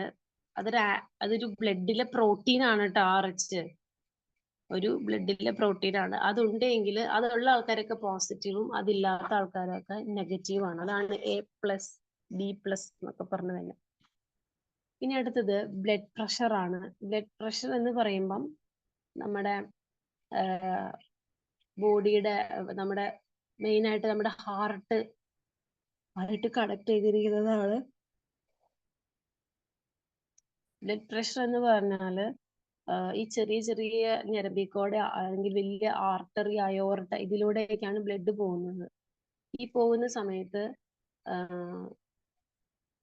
അതൊരു ബ്ലഡിലെ പ്രോട്ടീൻ ആണ് കേട്ടോ. RH ഒരു ബ്ലഡിലെ പ്രോട്ടീൻ ആണ്. അതുണ്ടെങ്കിൽ അതുള്ള ആൾക്കാരൊക്കെ പോസിറ്റീവും അതില്ലാത്ത ആൾക്കാരൊക്കെ നെഗറ്റീവ് ആണ്. അതാണ് A+, B+ എന്നൊക്കെ പറഞ്ഞു തന്നെ. ഇനി അടുത്തത് ബ്ലഡ് പ്രഷർ ആണ്. ബ്ലഡ് പ്രഷർ എന്ന് പറയുമ്പം നമ്മുടെ ബോഡിയുടെ നമ്മുടെ മെയിൻ ആയിട്ട് നമ്മുടെ ഹാർട്ട് കണക്ട് ചെയ്തിരിക്കുന്നതാണ് ബ്ലഡ് പ്രഷർ എന്ന് പറഞ്ഞാല്. ഈ ചെറിയ ചെറിയ ഞരമ്പിക്കൂടെ അല്ലെങ്കിൽ വലിയ ആർട്ടറി, അയോർട്ട ഇതിലൂടെയൊക്കെയാണ് ബ്ലഡ് പോകുന്നത്. ഈ പോകുന്ന സമയത്ത്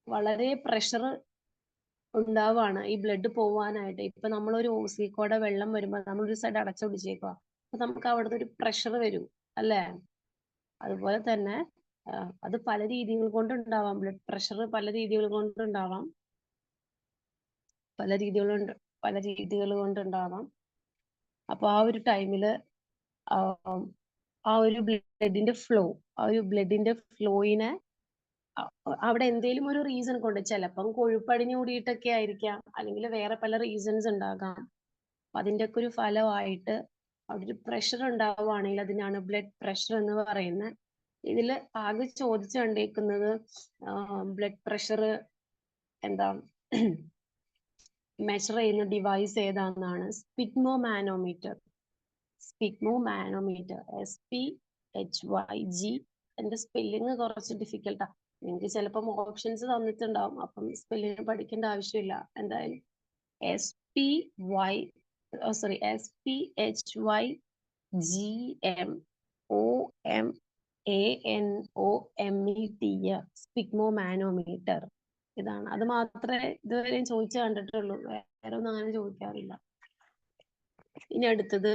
വളരെ പ്രഷർ ഉണ്ടാവുകയാണ് ഈ ബ്ലഡ് പോവാനായിട്ട്. ഇപ്പൊ നമ്മളൊരു ഓസിക്കൂടെ വെള്ളം വരുമ്പോൾ നമ്മളൊരു സൈഡ് അടച്ചു പിടിച്ചേക്കുക, അപ്പൊ നമുക്ക് അവിടുത്തെ ഒരു പ്രഷർ വരും അല്ലേ? അതുപോലെ തന്നെ അത് പല രീതികൾ കൊണ്ടുണ്ടാവാം. ബ്ലഡ് പ്രഷർ പല രീതികൾ കൊണ്ടുണ്ടാവാം. പല രീതികൾ കൊണ്ടുണ്ടാവാം. അപ്പൊ ആ ഒരു ടൈമില് ആ ഒരു ബ്ലഡിന്റെ ഫ്ലോയിനെ അവിടെ എന്തെങ്കിലും ഒരു റീസൺ കൊണ്ട്, ചിലപ്പം കൊഴുപ്പടിഞ്ഞു കൂടിയിട്ടൊക്കെ ആയിരിക്കാം, അല്ലെങ്കിൽ വേറെ പല റീസൺസ് ഉണ്ടാകാം. അതിന്റെ ഒക്കെ ഒരു ഫലമായിട്ട് അവിടെ ഒരു പ്രഷർ ഉണ്ടാവുകയാണെങ്കിൽ അതിനാണ് ബ്ലഡ് പ്രഷർ എന്ന് പറയുന്നത്. ഇതിൽ ആകെ ചോദിച്ചു കണ്ടേക്കുന്നത് ബ്ലഡ് പ്രഷർ എന്താ മെഷർ ചെയ്യുന്ന ഡിവൈസ് ഏതാണെന്നാണ്. സ്പിഗ്മോമാനോമീറ്റർ. SPHYG. എന്റെ സ്പെല്ലിങ് കുറച്ച് ഡിഫിക്കൽട്ടാ. നിങ്ങൾക്ക് ചിലപ്പം ഓപ്ഷൻസ് തന്നിട്ടുണ്ടാവും, അപ്പം സ്പെല്ലിങ് പഠിക്കേണ്ട ആവശ്യമില്ല. എന്തായാലും SPHYGMOMANOMETR. സ്പിഗ്മോമാനോമീറ്റർ ഇതാണ്. അത് മാത്രമേ ഇതുവരെയും ചോദിച്ചു കണ്ടിട്ടുള്ളൂ, വേറെ ഒന്നും അങ്ങനെ ചോദിക്കാറില്ല. ഇനി അടുത്തത്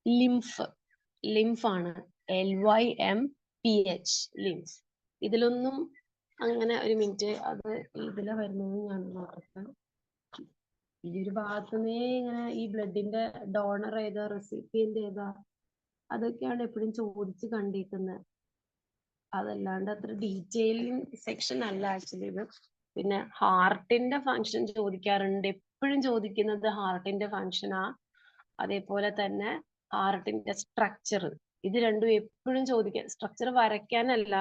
ലിംഫ് ആണ്. LYMPH lymph. ഇതിലൊന്നും അങ്ങനെ ഒരു മിനിറ്റ്, അത് ഇതിലെ വരുന്നത് ഞാൻ നോക്കാം. ഈ ഒരു ഭാഗത്തുനിന്നേ ഇങ്ങനെ ഈ ബ്ലഡിന്റെ ഡോണർ ഏതാ, റെസിപ്പിയന്റ് ഏതാ, അതൊക്കെയാണ് എപ്പോഴും ചോദിച്ച് കണ്ടിരിക്കുന്നത്. അതല്ലാണ്ട് അത്ര ഡീറ്റെയിലിംഗ് സെക്ഷൻ അല്ല ആക്ച്വലി ഇത്. പിന്നെ ഹാർട്ടിന്റെ ഫങ്ഷൻ ചോദിക്കാറുണ്ട്. എപ്പോഴും ചോദിക്കുന്നത് ഹാർട്ടിന്റെ ഫങ്ഷനാ. അതേപോലെ തന്നെ ഹാർട്ടിന്റെ സ്ട്രക്ചർ. ഇത് രണ്ടും എപ്പോഴും ചോദിക്കാം. സ്ട്രക്ചർ വരയ്ക്കാനല്ല,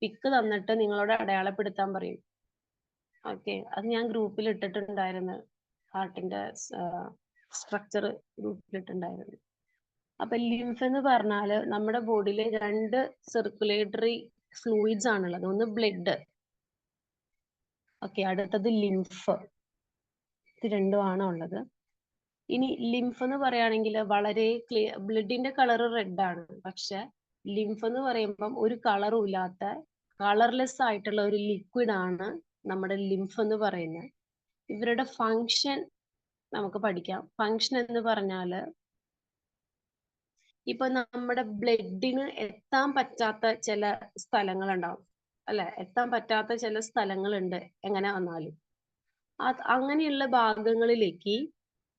പിക്ക് തന്നിട്ട് നിങ്ങളോട് അടയാളപ്പെടുത്താൻ പറയും. ഓക്കെ, അത് ഞാൻ ഗ്രൂപ്പിൽ ഇട്ടിട്ടുണ്ടായിരുന്നു. ഹാർട്ടിന്റെ സ്ട്രക്ചർ ഗ്രൂപ്പിലിട്ടുണ്ടായിരുന്നു. അപ്പൊ ലിംഫ് എന്ന് പറഞ്ഞാല് നമ്മുടെ ബോഡിയിലെ 2 സർക്കുലേറ്ററി ഫ്ലൂയിഡ്സ് ആണുള്ളത്. ഒന്ന് ബ്ലഡ്, ഓക്കെ, അടുത്തത് ലിംഫ്. ഇത് രണ്ടുമാണ് ഉള്ളത്. ഇനി ലിംഫ് എന്ന് പറയുകയാണെങ്കിൽ വളരെ ക്ലിയർ, ബ്ലഡിന്റെ കളർ റെഡ് ആണ്, പക്ഷെ ലിംഫ് എന്ന് പറയുമ്പം ഒരു കളറും ഇല്ലാത്ത കളർലെസ് ആയിട്ടുള്ള ഒരു ലിക്വിഡ് ആണ് നമ്മുടെ ലിംഫ് എന്ന് പറയുന്നത്. ഇവരുടെ ഫങ്ഷൻ നമുക്ക് പഠിക്കാം. ഫങ്ഷൻ എന്ന് പറഞ്ഞാല് ഇപ്പൊ നമ്മുടെ ബ്ലഡിന് എത്താൻ പറ്റാത്ത ചില സ്ഥലങ്ങളുണ്ടാവും അല്ലെ? എത്താൻ പറ്റാത്ത ചില സ്ഥലങ്ങളുണ്ട് എങ്ങനെ വന്നാലും. അങ്ങനെയുള്ള ഭാഗങ്ങളിലേക്ക്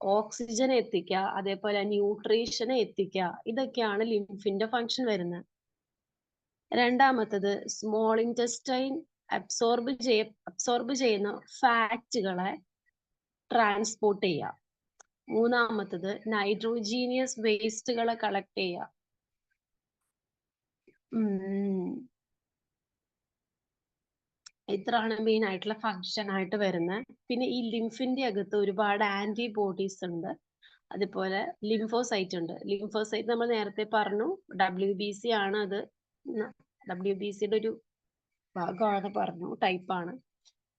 ഓക്സിജൻ എത്തിക്കുക, അതേപോലെ ന്യൂട്രീഷനെ എത്തിക്കുക, ഇതൊക്കെയാണ് ലിംഫിന്റെ ഫങ്ഷൻ വരുന്നത്. രണ്ടാമത്തത് സ്മോൾ ഇൻറ്റസ്റ്റൈൻ അബ്സോർബ് ചെയ്യുന്ന ഫാറ്റുകളെ ട്രാൻസ്പോർട്ട് ചെയ്യുക. മൂന്നാമത്തത് നൈട്രോജീനിയസ് വേസ്റ്റുകളെ കളക്ട് ചെയ്യുക. ഇത്രയാണ് മെയിൻ ആയിട്ടുള്ള ഫങ്ഷൻ ആയിട്ട് വരുന്നത്. പിന്നെ ഈ ലിംഫിന്റെ അകത്ത് ഒരുപാട് ആന്റിബോഡീസ് ഉണ്ട്. അതുപോലെ ലിംഫോസൈറ്റ് ഉണ്ട്. ലിംഫോസൈറ്റ് നമ്മൾ നേരത്തെ പറഞ്ഞു, WBC ആണ്. അത് WBCയുടെ ഒരു ഭാഗമാണ് പറഞ്ഞു, ടൈപ്പാണ്.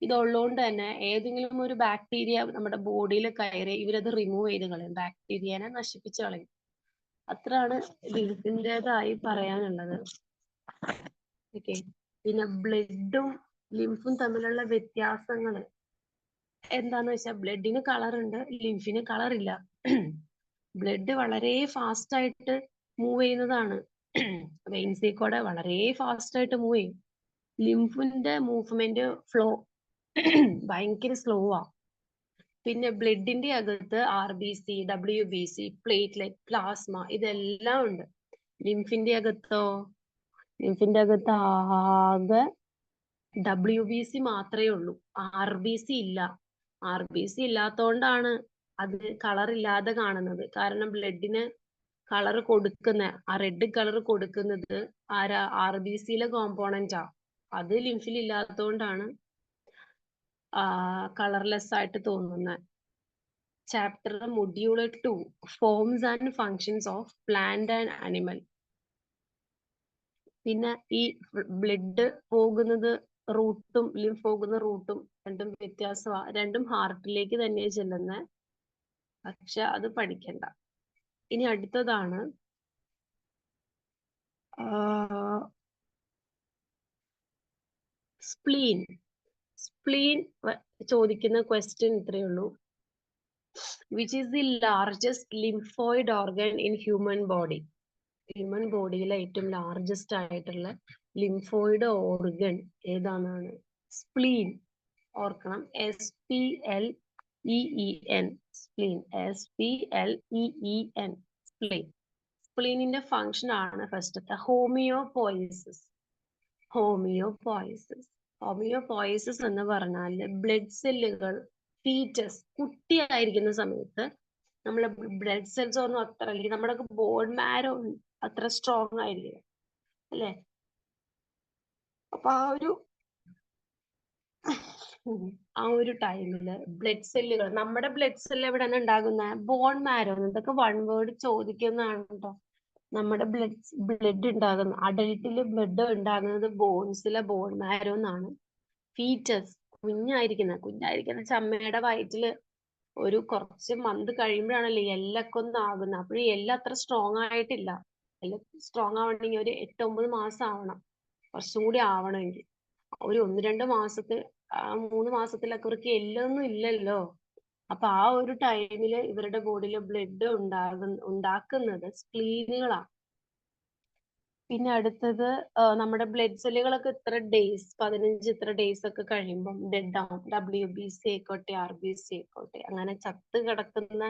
ഇതുള്ളതുകൊണ്ട് തന്നെ ഏതെങ്കിലും ഒരു ബാക്ടീരിയ നമ്മുടെ ബോഡിയിൽ കയറി ഇവരത് റിമൂവ് ചെയ്ത് കളയും, ബാക്ടീരിയനെ നശിപ്പിച്ച് കളയും. അത്രയാണ് ലിംഫിൻ്റെതായി പറയാനുള്ളത്. ഓക്കെ. പിന്നെ ബ്ലഡും ലിംഫും തമ്മിലുള്ള വ്യത്യാസങ്ങൾ എന്താന്ന് വെച്ചാൽ ബ്ലഡിന് കളർ ഉണ്ട്, ലിംഫിന് കളർ ഇല്ല. ബ്ലഡ് വളരെ ഫാസ്റ്റ് ആയിട്ട് മൂവ് ചെയ്യുന്നതാണ്. വെയിൻസിൽ കൂടെ വളരെ ഫാസ്റ്റ് ആയിട്ട് മൂവ് ചെയ്യും. ലിംഫിന്റെ മൂവ്മെന്റ് ഫ്ലോ ഭയങ്കര സ്ലോ ആ. പിന്നെ ബ്ലഡിന്റെ അകത്ത് RBC, WBC, പ്ലേറ്റ്ലെറ്റ്, പ്ലാസ്മ ഇതെല്ലാം ഉണ്ട്. ലിംഫിന്റെ അകത്തോ? ലിംഫിന്റെ അകത്ത് ആകെ WBC മാത്രമേ ഉള്ളൂ, RBC ഇല്ല. RBC ഇല്ലാത്തോണ്ടാണ് അത് കളർ ഇല്ലാതെ കാണുന്നത്. കാരണം ബ്ലഡിന് കളർ കൊടുക്കുന്ന, ആ റെഡ് കളർ കൊടുക്കുന്നത് ആരാ? RBCയിലെ കോമ്പോണന്റാ. അത് ലിംഫിൽ ഇല്ലാത്തതുകൊണ്ടാണ് കളർലെസ് ആയിട്ട് തോന്നുന്നത്. Chapter module 2 forms and functions of plant and animal. പിന്നെ ഈ ബ്ലഡ് പോകുന്നത് റൂട്ടും ലിംഫ് പോകുന്ന റൂട്ടും രണ്ടും വ്യത്യാസമാണ്. രണ്ടും ഹാർട്ടിലേക്ക് തന്നെ ചെല്ലുന്നത്. പക്ഷെ അത് പഠിക്കണ്ട. ഇനി അടുത്തതാണ് സ്പ്ലീൻ. സ്പ്ലീൻ ചോദിക്കുന്ന ക്വസ്റ്റ്യൻ ഇത്രയേ ഉള്ളൂ. Which is the largest lymphoid organ in human body? Human ബോഡിയിലെ ഏറ്റവും ലാർജസ്റ്റ് ആയിട്ടുള്ള ലിംഫോയിഡ് ഓർഗൻ ഏതാണെന്നാണ്? സ്പ്ലീൻ. ഓർക്കണം, SPLEEN. Spleen, SPLEEN, spleen. സ്പ്ലീനിന്റെ ഫംഗ്ഷൻ ആണ് ഫസ്റ്റത്തെ ഹോമിയോപോയിസിസ്. ഹോമിയോപോയിസിസ് ഹോമിയോപോയിസിസ് എന്ന് പറഞ്ഞാൽ ബ്ലഡ് സെല്ലുകൾ ഫീറ്റസ് കുട്ടിയായിരിക്കുന്ന സമയത്ത് നമ്മളെ ബ്ലഡ് സെൽസ് ഒന്നും അത്ര, അല്ലെങ്കിൽ നമ്മുടെ ബോൺ മാരോ അത്ര സ്ട്രോങ് ആയിരിക്കില്ല, അല്ലെ? അപ്പൊ ആ ഒരു ടൈമില് ബ്ലഡ് സെല്ലുകൾ, നമ്മുടെ ബ്ലഡ് സെല്ല് എവിടെയാണ് ഉണ്ടാകുന്നത്? Bone marrow. ഇതൊക്കെ വൺ വേർഡ് ചോദിക്കുന്നതാണ് കേട്ടോ. നമ്മുടെ ബ്ലഡ് ഉണ്ടാകുന്നത്, അഡൽട്ടില് ബ്ലഡ് ഉണ്ടാകുന്നത് ബോൺസിലെ ബോൺ മാരോ എന്നാണ്. ഫീറ്റസ് കുഞ്ഞായിരിക്കുന്ന ചമ്മയുടെ വയറ്റില് ഒരു കുറച്ച് മന്ത് കഴിയുമ്പോഴാണല്ലോ എല്ലൊക്കെ ഒന്ന് ആകുന്നത്. അപ്പോഴും എല്ലാം അത്ര സ്ട്രോങ് ആയിട്ടില്ല. എല്ലാം സ്ട്രോങ് ആവണമെങ്കിൽ ഒരു 8-9 മാസം ആവണം, കുറച്ചും കൂടി ആവണമെങ്കിൽ. ഒരു 1-2 മാസത്തിൽ 3 മാസത്തിലൊക്കെ അവർക്ക് എല്ലൊന്നും ഇല്ലല്ലോ. അപ്പൊ ആ ഒരു ടൈമില് ഇവരുടെ ബോഡിയിൽ ബ്ലഡ് ഉണ്ടാക്കുന്നത് സ്പ്ലീനുകളാണ്. പിന്നെ അടുത്തത് നമ്മുടെ ബ്ലഡ് സെല്ലുകളൊക്കെ ഇത്ര ഡേയ്സ്, 15 ഇത്ര ഡേയ്സ് ഒക്കെ കഴിയുമ്പം ഡെഡ് ആവും. WBC ആയിക്കോട്ടെ, RBC ആയിക്കോട്ടെ, അങ്ങനെ ചത്ത് കിടക്കുന്ന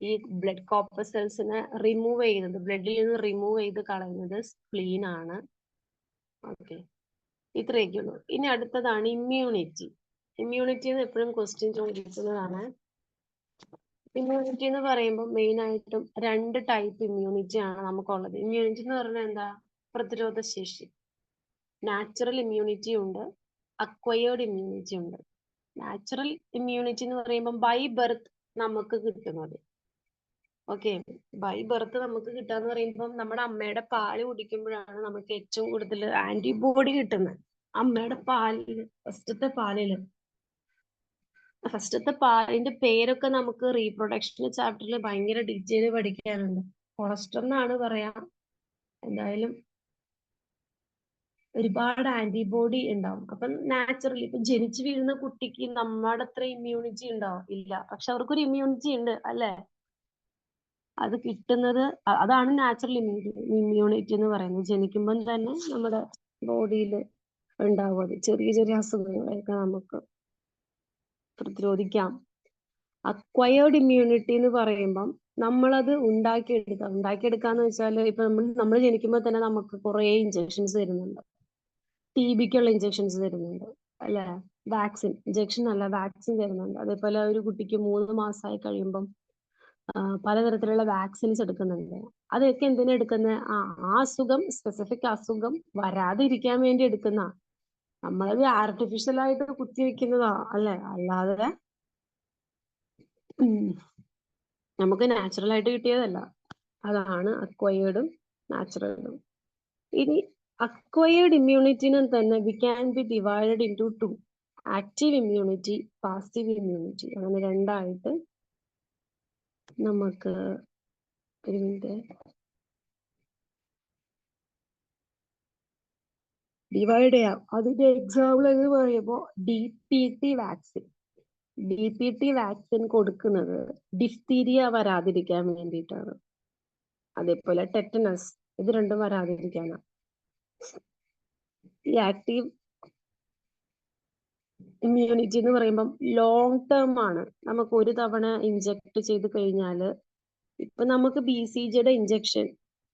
ഈ ബ്ലഡ് കോർപ്പസൽസിനെ റിമൂവ് ചെയ്യുന്നത്, ബ്ലഡിൽ നിന്ന് റിമൂവ് ചെയ്ത് കളയുന്നത് സ്പ്ലീൻ ആണ്. ഓക്കെ, ഇത്രയൊക്കെ ഉള്ളൂ. ഇനി അടുത്തതാണ് ഇമ്മ്യൂണിറ്റി. ഇമ്മ്യൂണിറ്റി എന്ന് എപ്പോഴും ക്വസ്റ്റ്യൻ ചോദിക്കുന്നതാണ്. ഇമ്മ്യൂണിറ്റി എന്ന് പറയുമ്പോൾ മെയിൻ ആയിട്ടും 2 ടൈപ്പ് ഇമ്മ്യൂണിറ്റി ആണ് നമുക്കുള്ളത്. ഇമ്മ്യൂണിറ്റി എന്ന് പറഞ്ഞാൽ എന്താ? പ്രതിരോധ ശേഷി. നാച്ചുറൽ ഇമ്മ്യൂണിറ്റി ഉണ്ട്, അക്വയേർഡ് ഇമ്മ്യൂണിറ്റി ഉണ്ട്. നാച്ചുറൽ ഇമ്മ്യൂണിറ്റി എന്ന് പറയുമ്പോൾ ബൈ ബർത്ത് നമുക്ക് കിട്ടുന്നത്. ഓക്കെ, ബൈ ബർത്ത് നമുക്ക് കിട്ടാന്ന് പറയുമ്പോൾ നമ്മുടെ അമ്മയുടെ പാല് കുടിക്കുമ്പോഴാണ് നമുക്ക് ഏറ്റവും കൂടുതൽ ആന്റിബോഡി കിട്ടുന്നത്. അമ്മയുടെ പാലില്, ഫസ്റ്റത്തെ പാലിന്റെ പേരൊക്കെ നമുക്ക് റീപ്രൊഡക്ഷൻ ചാപ്റ്ററിൽ ഭയങ്കര ഡീറ്റെയിൽ പഠിക്കാനുണ്ട്. കൊളസ്ട്രോൾ എന്നാണ് പറയാം. എന്തായാലും ഒരുപാട് ആന്റിബോഡി ഉണ്ടാവും. അപ്പം നാച്ചുറലി ഇപ്പൊ ജനിച്ചു വീഴുന്ന കുട്ടിക്ക് നമ്മുടെ അത്ര ഇമ്മ്യൂണിറ്റി ഉണ്ടാവും ഇല്ല, പക്ഷെ അവർക്കൊരു ഇമ്മ്യൂണിറ്റി ഉണ്ട്, അല്ലെ? അത് കിട്ടുന്നത്, അതാണ് നാച്ചുറൽ ഇമ്മ്യൂണിറ്റി എന്ന് പറയുന്നത്. ജനിക്കുമ്പം തന്നെ നമ്മുടെ ബോഡിയിൽ ഉണ്ടാവും. അത് ചെറിയ ചെറിയ അസുഖങ്ങളെയൊക്കെ നമുക്ക് പ്രതിരോധിക്കാം. അക്വയേർഡ് ഇമ്മ്യൂണിറ്റി എന്ന് പറയുമ്പം നമ്മളത് ഉണ്ടാക്കിയെടുക്കാന്ന് വെച്ചാൽ ഇപ്പൊ നമ്മൾ ജനിക്കുമ്പോൾ തന്നെ നമുക്ക് കുറെ ഇഞ്ചക്ഷൻസ് തരുന്നുണ്ട്. TBക്കുള്ള ഇഞ്ചക്ഷൻസ് തരുന്നുണ്ട്, അല്ലെ? ഇഞ്ചക്ഷൻ അല്ല, വാക്സിൻ തരുന്നുണ്ട്. അതേപോലെ ഒരു കുട്ടിക്ക് 3 മാസമായി കഴിയുമ്പം പലതരത്തിലുള്ള വാക്സിൻസ് എടുക്കുന്നുണ്ട്. അതൊക്കെ എന്തിനാ എടുക്കുന്നത്? ആ അസുഖം, സ്പെസിഫിക് അസുഖം വരാതിരിക്കാൻ വേണ്ടി എടുക്കുന്ന. നമ്മളത് ആർട്ടിഫിഷ്യൽ ആയിട്ട് കുത്തിവെക്കുന്നതാ, അല്ലെ? അല്ലാതെ നമുക്ക് നാച്ചുറൽ ആയിട്ട് കിട്ടിയതല്ല. അതാണ് അക്വയേർഡും നാച്ചുറലും. ഇനി അക്വയേർഡ് ഇമ്മ്യൂണിറ്റിനെ തന്നെ we can be divided into 2, active immunity, passive immunity. അങ്ങനെ രണ്ടായിട്ട് നമുക്ക്, ഒരു മിനിറ്റ്, ഡിവൈഡ് ചെയ്യാം. അതിന്റെ എക്സാമ്പിൾ എന്ന് പറയുമ്പോൾ DPT വാക്സിൻ. DPT വാക്സിൻ കൊടുക്കുന്നത് ഡിഫ്തീരിയ വരാതിരിക്കാൻ വേണ്ടിയിട്ടാണ്. അതേപോലെ ടെറ്റനസ്, ഇത് രണ്ടും വരാതിരിക്കാനാണ്. ഈ ആക്റ്റീവ് ഇമ്മ്യൂണിറ്റി എന്ന് പറയുമ്പം ലോങ് ടേം ആണ്. നമുക്ക് ഒരു തവണ ഇഞ്ചക്ട് ചെയ്ത് കഴിഞ്ഞാൽ, ഇപ്പൊ നമുക്ക് BCGയുടെ ഇഞ്ചക്ഷൻ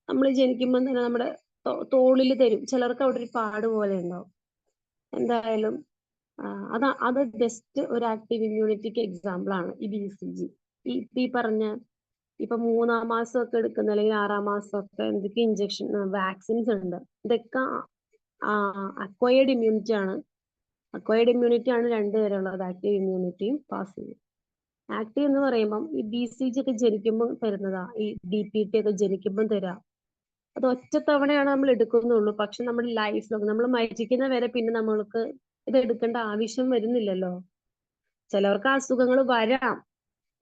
നമ്മൾ ജനിക്കുമ്പോൾ തന്നെ നമ്മുടെ തോളിൽ തരും. ചിലർക്ക് അവിടെ ഒരു പാട് പോലെ ഉണ്ടാവും. എന്തായാലും അത് ജസ്റ്റ് ഒരു ആക്റ്റീവ് ഇമ്മ്യൂണിറ്റിക്ക് എക്സാമ്പിൾ ആണ് ഈ BCG. ഈ പറഞ്ഞ ഇപ്പൊ 3-ാം മാസം ഒക്കെ എടുക്കുന്ന, അല്ലെങ്കിൽ 6-ാം മാസം ഒക്കെ എന്തൊക്കെ ഇഞ്ചക്ഷൻ വാക്സിൻസ് ഉണ്ട്. ഇതൊക്കെ അക്വയർഡ് ഇമ്മ്യൂണിറ്റി ആണ്. അക്വയർഡ് ഇമ്മ്യൂണിറ്റി ആണ് രണ്ടുപേരുള്ളത്, ആക്റ്റീവ് ഇമ്മ്യൂണിറ്റിയും പാസീവ്. ആക്റ്റീവ് എന്ന് പറയുമ്പം ഈ BCG ഒക്കെ ജനിക്കുമ്പോൾ തരുന്നതാ, ഈ DPT ഒക്കെ ജനിക്കുമ്പോൾ തരാം. അത് ഒറ്റ തവണയാണ് നമ്മൾ എടുക്കുന്നുള്ളൂ. പക്ഷെ നമ്മുടെ ലൈഫ് നമ്മൾ മരിക്കുന്ന വരെ പിന്നെ നമ്മൾക്ക് ഇത് എടുക്കേണ്ട ആവശ്യം വരുന്നില്ലല്ലോ. ചിലവർക്ക് അസുഖങ്ങൾ വരാം,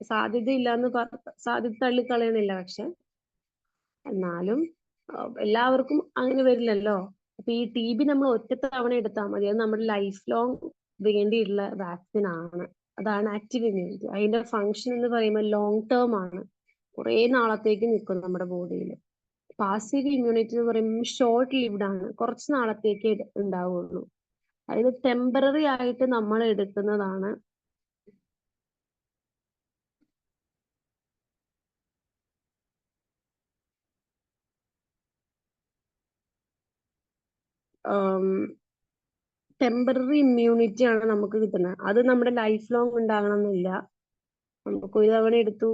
സാധ്യതയില്ല സാധ്യത തള്ളിക്കളയണില്ല. പക്ഷെ എന്നാലും എല്ലാവർക്കും അങ്ങനെ വരില്ലല്ലോ. അപ്പൊ ഈ TB നമ്മൾ ഒറ്റ തവണ എടുത്താൽ മതി. അത് നമ്മുടെ ലൈഫ് ലോങ് വേണ്ടിയിട്ടുള്ള വാക്സിൻ ആണ്. അതാണ് ആക്റ്റീവ് ഇമ്മ്യൂണിറ്റി. അതിന്റെ ഫങ്ഷൻ എന്ന് പറയുമ്പോൾ ലോങ് ടേം ആണ്, കുറെ നാളത്തേക്ക് നിൽക്കും നമ്മുടെ ബോഡിയിൽ. പാസീവ് ഇമ്മ്യൂണിറ്റി എന്ന് പറയുമ്പോൾ ഷോർട്ട് ലിവ്ഡ് ആണ്, കുറച്ച് നാളത്തേക്ക് ഉണ്ടാവുള്ളൂ. അതായത് ടെമ്പററി ആയിട്ട് നമ്മൾ എടുക്കുന്നതാണ്. ടെമ്പററി ഇമ്മ്യൂണിറ്റി ആണ് നമുക്ക് കിട്ടുന്നത്. അത് നമ്മുടെ ലൈഫ് ലോങ് ഉണ്ടാകണമെന്നില്ല. നമുക്ക് ഒരു തവണ എടുത്തു.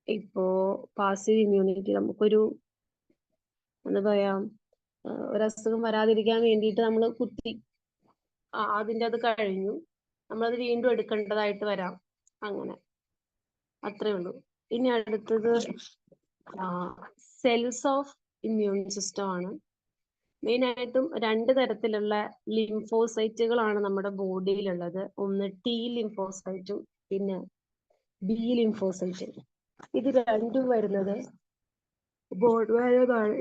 ഇപ്പോ പാസീവ് ഇമ്മ്യൂണിറ്റി നമുക്കൊരു എന്താ പറയാ, ഒരസുഖം വരാതിരിക്കാൻ വേണ്ടിയിട്ട് നമ്മൾ കുത്തി, അതിന്റെ അത് കഴിഞ്ഞു, നമ്മളത് വീണ്ടും എടുക്കേണ്ടതായിട്ട് വരാം. അങ്ങനെ അത്രേ ഉള്ളൂ. ഇനി അടുത്തത് സെൽസ് ഓഫ് ഇമ്മ്യൂൺ സിസ്റ്റം ആണ്. മെയിൻ ആയിട്ടും 2 തരത്തിലുള്ള ലിംഫോസൈറ്റുകളാണ് നമ്മുടെ ബോഡിയിലുള്ളത്. ഒന്ന് T ലിംഫോസൈറ്റും പിന്നെ B ലിംഫോസൈറ്റും. ഇത് രണ്ടും വരുന്നത് ബോൺമാരോന്നാണ്.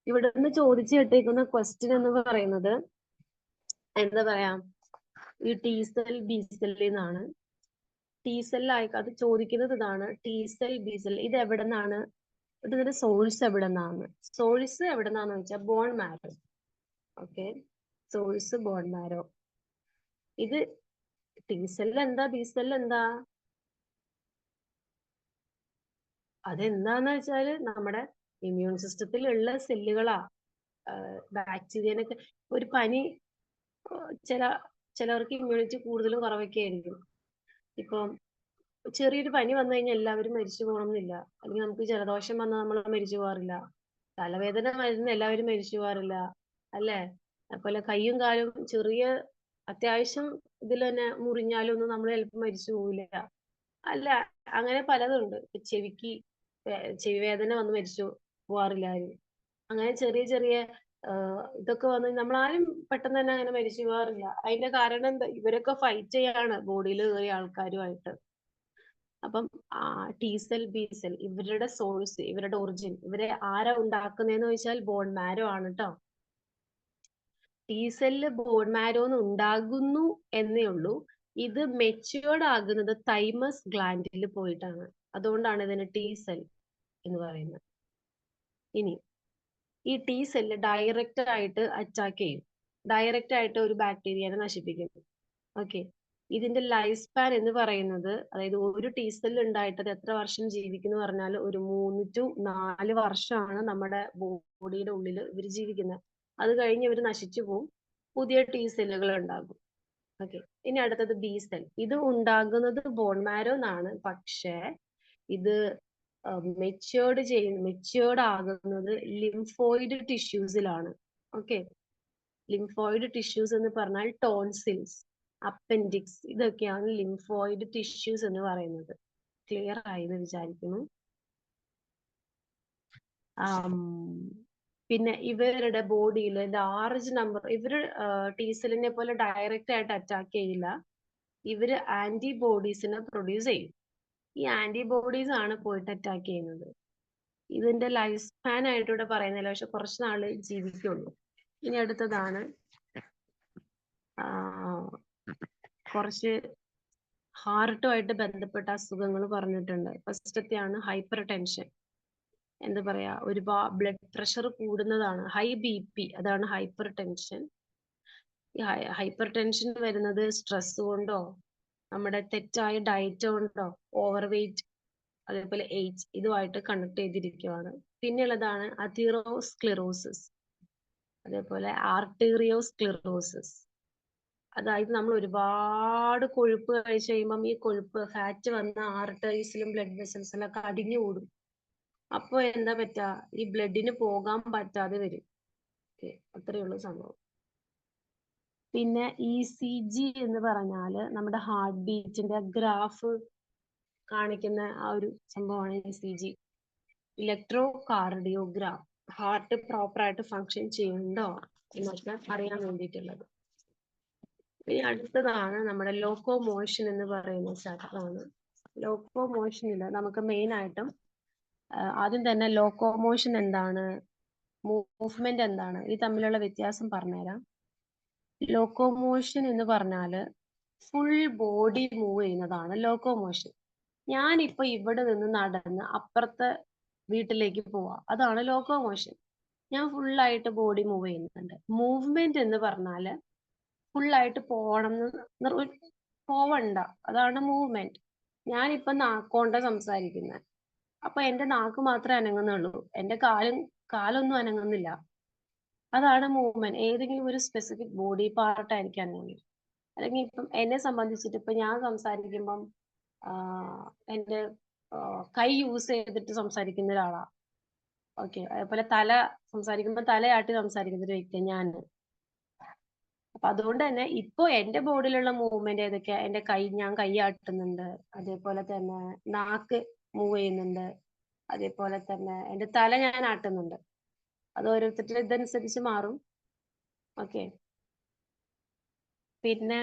ഇവിടെ നിന്ന് ചോദിച്ചു കേട്ടേക്കുന്ന ക്വസ്റ്റ്യൻ എന്ന് പറയുന്നത് എന്താ പറയാ, ഈ T സെൽ B സെല്ലിൽ നിന്നാണ്. T സെൽ അത് ചോദിക്കുന്നത് ഇതാണ്, T സെൽ B സെൽ ഇത് എവിടെ നിന്നാണ്, ഇതിന്റെ സോഴ്സ് എവിടെ നിന്നാണ്. സോഴ്സ് എവിടെ നിന്നാന്ന് വെച്ചാൽ bone marrow. Okay, source bone marrow. ഇത് T സെൽ എന്താ, B സെൽ എന്താ, അതെന്താന്ന് വെച്ചാല് നമ്മുടെ ഇമ്മ്യൂൺ സിസ്റ്റത്തിൽ ഉള്ള സെല്ലുകളാ. ബാക്ടീരിയനൊക്കെ ഒരു പനി, ചിലവർക്ക് ഇമ്മ്യൂണിറ്റി കൂടുതലും കുറവൊക്കെ ആയിരിക്കും. ഇപ്പം ചെറിയൊരു പനി വന്നു കഴിഞ്ഞാൽ എല്ലാവരും മരിച്ചു പോകണമെന്നില്ല. അല്ലെങ്കിൽ നമുക്ക് ജലദോഷം വന്നാൽ നമ്മൾ മരിച്ചു പോകാറില്ല. തലവേദന വരുന്ന എല്ലാവരും മരിച്ചു പോകാറില്ല, അല്ലേ? അതുപോലെ കയ്യും കാലും ചെറിയ അത്യാവശ്യം ഇതിൽ തന്നെ മുറിഞ്ഞാലൊന്നും നമ്മൾ ചിലപ്പോൾ മരിച്ചു പോകില്ല, അല്ല. അങ്ങനെ പലതുണ്ട്. ചെവി വേദന വന്ന് മരിച്ചു പോവാറില്ല ആരും. അങ്ങനെ ചെറിയ ചെറിയ ഇതൊക്കെ വന്ന് നമ്മളാരും പെട്ടെന്ന് തന്നെ അങ്ങനെ മരിച്ചു പോകാറില്ല. അതിന്റെ കാരണം എന്താ, ഇവരൊക്കെ ഫൈറ്റ് ചെയ്യാണ് ബോഡിയിൽ കയറിയ ആൾക്കാരുമായിട്ട്. അപ്പം T സെൽ B സെൽ ഇവരുടെ സോഴ്സ്, ഇവരുടെ ഒറിജിൻ, ഇവരെ ആരാ ഉണ്ടാക്കുന്നതെന്ന് ചോദിച്ചാൽ ബോൺ മാരോ ആണ് കേട്ടോ. T സെല്ല് ബോൺ മാരോന്ന് ഉണ്ടാകുന്നു എന്നേ ഉള്ളൂ. ഇത് മെച്യൂർഡ് ആകുന്നത് തൈമസ് ഗ്ലാൻഡിൽ പോയിട്ടാണ്. അതുകൊണ്ടാണ് ഇതിന് T സെൽ എന്ന് പറയുന്നത്. ഇനി ഈ T സെല്ല് ഡയറക്റ്റ് ആയിട്ട് അറ്റാക്ക് ചെയ്യും, ഡയറക്റ്റ് ആയിട്ട് ഒരു ബാക്ടീരിയനെ നശിപ്പിക്കും. ഓക്കെ, ഇതിന്റെ ലൈഫ് സ്പാൻ എന്ന് പറയുന്നത്, അതായത് ഒരു T സെൽ ഉണ്ടായിട്ട് എത്ര വർഷം ജീവിക്കുന്നു പറഞ്ഞാൽ ഒരു 3 to 4 വർഷമാണ് നമ്മുടെ ബോഡിയുടെ ഉള്ളിൽ ഇവർ ജീവിക്കുന്നത്. അത് കഴിഞ്ഞ് ഇവർ നശിച്ചു പോകും, പുതിയ T സെല്ലുകൾ ഉണ്ടാകും. ഓക്കെ, ഇനി അടുത്തത് B സെൽ. ഇത് ഉണ്ടാകുന്നത് ബോൺ മാരോ എന്നാണ്. പക്ഷേ ഇത് മെച്യൂർഡ് ആകുന്നത് ലിംഫോയിഡ് ടിഷ്യൂസിലാണ്. ഓക്കെ, ലിംഫോയിഡ് ടിഷ്യൂസ് എന്ന് പറഞ്ഞാൽ ടോൺസിൽസ്, അപ്പൻഡിക്സ്, ഇതൊക്കെയാണ് ലിംഫോയിഡ് ടിഷ്യൂസ് എന്ന് പറയുന്നത്. ക്ലിയർ ആയെന്ന് വിചാരിക്കുന്നു. പിന്നെ ഇവരുടെ ബോഡിയിൽ ലാർജ് നമ്പർ, ഇവര് T സെല്ലിനെ പോലെ ഡയറക്റ്റ് ആയിട്ട് അറ്റാക്ക് ചെയ്യില്ല. ഇവര് ആന്റിബോഡീസിനെ പ്രൊഡ്യൂസ് ചെയ്യും. ഈ ആന്റിബോഡീസ് ആണ് പോയിട്ട് അറ്റാക്ക് ചെയ്യുന്നത്. ഇതിന്റെ ലൈഫ് സ്പാൻ ആയിട്ട് ഇവിടെ പറയുന്നില്ല, പക്ഷെ കുറച്ച് നാള് ജീവിക്കുള്ളൂ. ഇനി അടുത്തതാണ് കുറച്ച് ഹാർട്ടുമായിട്ട് ബന്ധപ്പെട്ട അസുഖങ്ങൾ പറഞ്ഞിട്ടുണ്ട്. ഫസ്റ്റത്തെയാണ് ഹൈപ്പർ ടെൻഷൻ. എന്താ പറയാ, ഒരുപാട് ബ്ലഡ് പ്രഷർ കൂടുന്നതാണ്, ഹൈ BP, അതാണ് ഹൈപ്പർ ടെൻഷൻ. ഈ ഹൈപ്പർ ടെൻഷൻ വരുന്നത് സ്ട്രെസ് കൊണ്ടോ നമ്മുടെ തെറ്റായ ഡയറ്റ് കൊണ്ടോ ഓവർ വെയിറ്റ് അതേപോലെ ഏജ് ഇതുമായിട്ട് കണക്ട് ചെയ്തിരിക്കുകയാണ്. പിന്നെയുള്ളതാണ് അതീറോസ്ക്ലിറോസിസ്, അതേപോലെ ആർട്ടീറിയോസ്ക്ലിറോസിസ്. അതായത് നമ്മൾ ഒരുപാട് കൊഴുപ്പ് കഴിച്ച് കഴിയുമ്പം ഈ കൊഴുപ്പ് ഫാറ്റ് വന്ന ആർട്ടറീസിലും ബ്ലഡ് വെസൽസിലും ഒക്കെ അടിഞ്ഞു കൂടും. അപ്പൊ എന്താ പറ്റുക, ഈ ബ്ലഡിന് പോകാൻ പറ്റാതെ വരും. അത്രയേ ഉള്ളൂ സംഭവം. പിന്നെ ECG എന്ന് പറഞ്ഞാല് നമ്മുടെ ഹാർട്ട് ബീറ്റിന്റെ ഗ്രാഫ് കാണിക്കുന്ന ആ ഒരു സംഭവമാണ് ECG, electro cardiogram. Heart proper ആയിട്ട് ഫങ്ഷൻ ചെയ്യുന്നുണ്ടോ എന്നൊക്കെ അറിയാൻ വേണ്ടിയിട്ടുള്ളത്. ഇനി അടുത്തതാണ് നമ്മുടെ ലോക്കോമോഷൻ എന്ന് പറയുന്ന ചാപ്റ്ററാണ്. ലോക്കോമോഷനിൽ നമുക്ക് മെയിൻ ആയിട്ടും ആദ്യം തന്നെ ലോക്കോമോഷൻ എന്താണ്, മൂവ്മെന്റ് എന്താണ്, ഇത് തമ്മിലുള്ള വ്യത്യാസം പറഞ്ഞുതരാം. ലോക്കോമോഷൻ എന്ന് പറഞ്ഞാല് ഫുൾ ബോഡി മൂവ് ചെയ്യുന്നതാണ് ലോക്കോമോഷൻ. ഞാനിപ്പോ ഇവിടെ നിന്ന് നടന്ന് അപ്പുറത്തെ വീട്ടിലേക്ക് പോവാ, അതാണ് ലോക്കോമോഷൻ. ഞാൻ ഫുള്ളായിട്ട് ബോഡി മൂവ് ചെയ്യുന്നുണ്ട്. മൂവ്മെന്റ് എന്ന് പറഞ്ഞാല് ഫുള്ളായിട്ട് പോവണ്ട, അതാണ് മൂവ്മെന്റ്. ഞാനിപ്പോ നാക്കോണ്ട സംസാരിക്കുന്നത്, അപ്പൊ എന്റെ നാക്ക് മാത്രമേ അനങ്ങുന്നുള്ളൂ, എന്റെ കാലൊന്നും അനങ്ങുന്നില്ല. അതാണ് മൂവ്മെന്റ്. ഏതെങ്കിലും ഒരു സ്പെസിഫിക് ബോഡി പാർട്ട് ആയിരിക്കും അനങ്ങുന്നത്. അല്ലെങ്കിൽ ഇപ്പം എന്നെ സംബന്ധിച്ചിട്ട് ഇപ്പൊ ഞാൻ സംസാരിക്കുമ്പം എന്റെ കൈ യൂസ് ചെയ്തിട്ട് സംസാരിക്കുന്ന ഒരാളാ. ഓക്കെ, അതേപോലെ തല സംസാരിക്കുമ്പോൾ തലയാട്ടി സംസാരിക്കുന്ന ഒരു വ്യക്തിയാണ് ഞാൻ. അപ്പൊ അതുകൊണ്ട് തന്നെ ഇപ്പൊ എന്റെ ബോഡിയിലുള്ള മൂവ്മെന്റ് ഏതൊക്കെയാ, എന്റെ ഞാൻ കൈ ആട്ടുന്നുണ്ട്, അതേപോലെ തന്നെ നാക്ക് മൂവ് ചെയ്യുന്നുണ്ട്, അതേപോലെ തന്നെ എന്റെ തല ഞാൻ ആട്ടുന്നുണ്ട്. അത് ഓരോരുത്തരുടെ ഇതനുസരിച്ച് മാറും. ഓക്കെ, പിന്നെ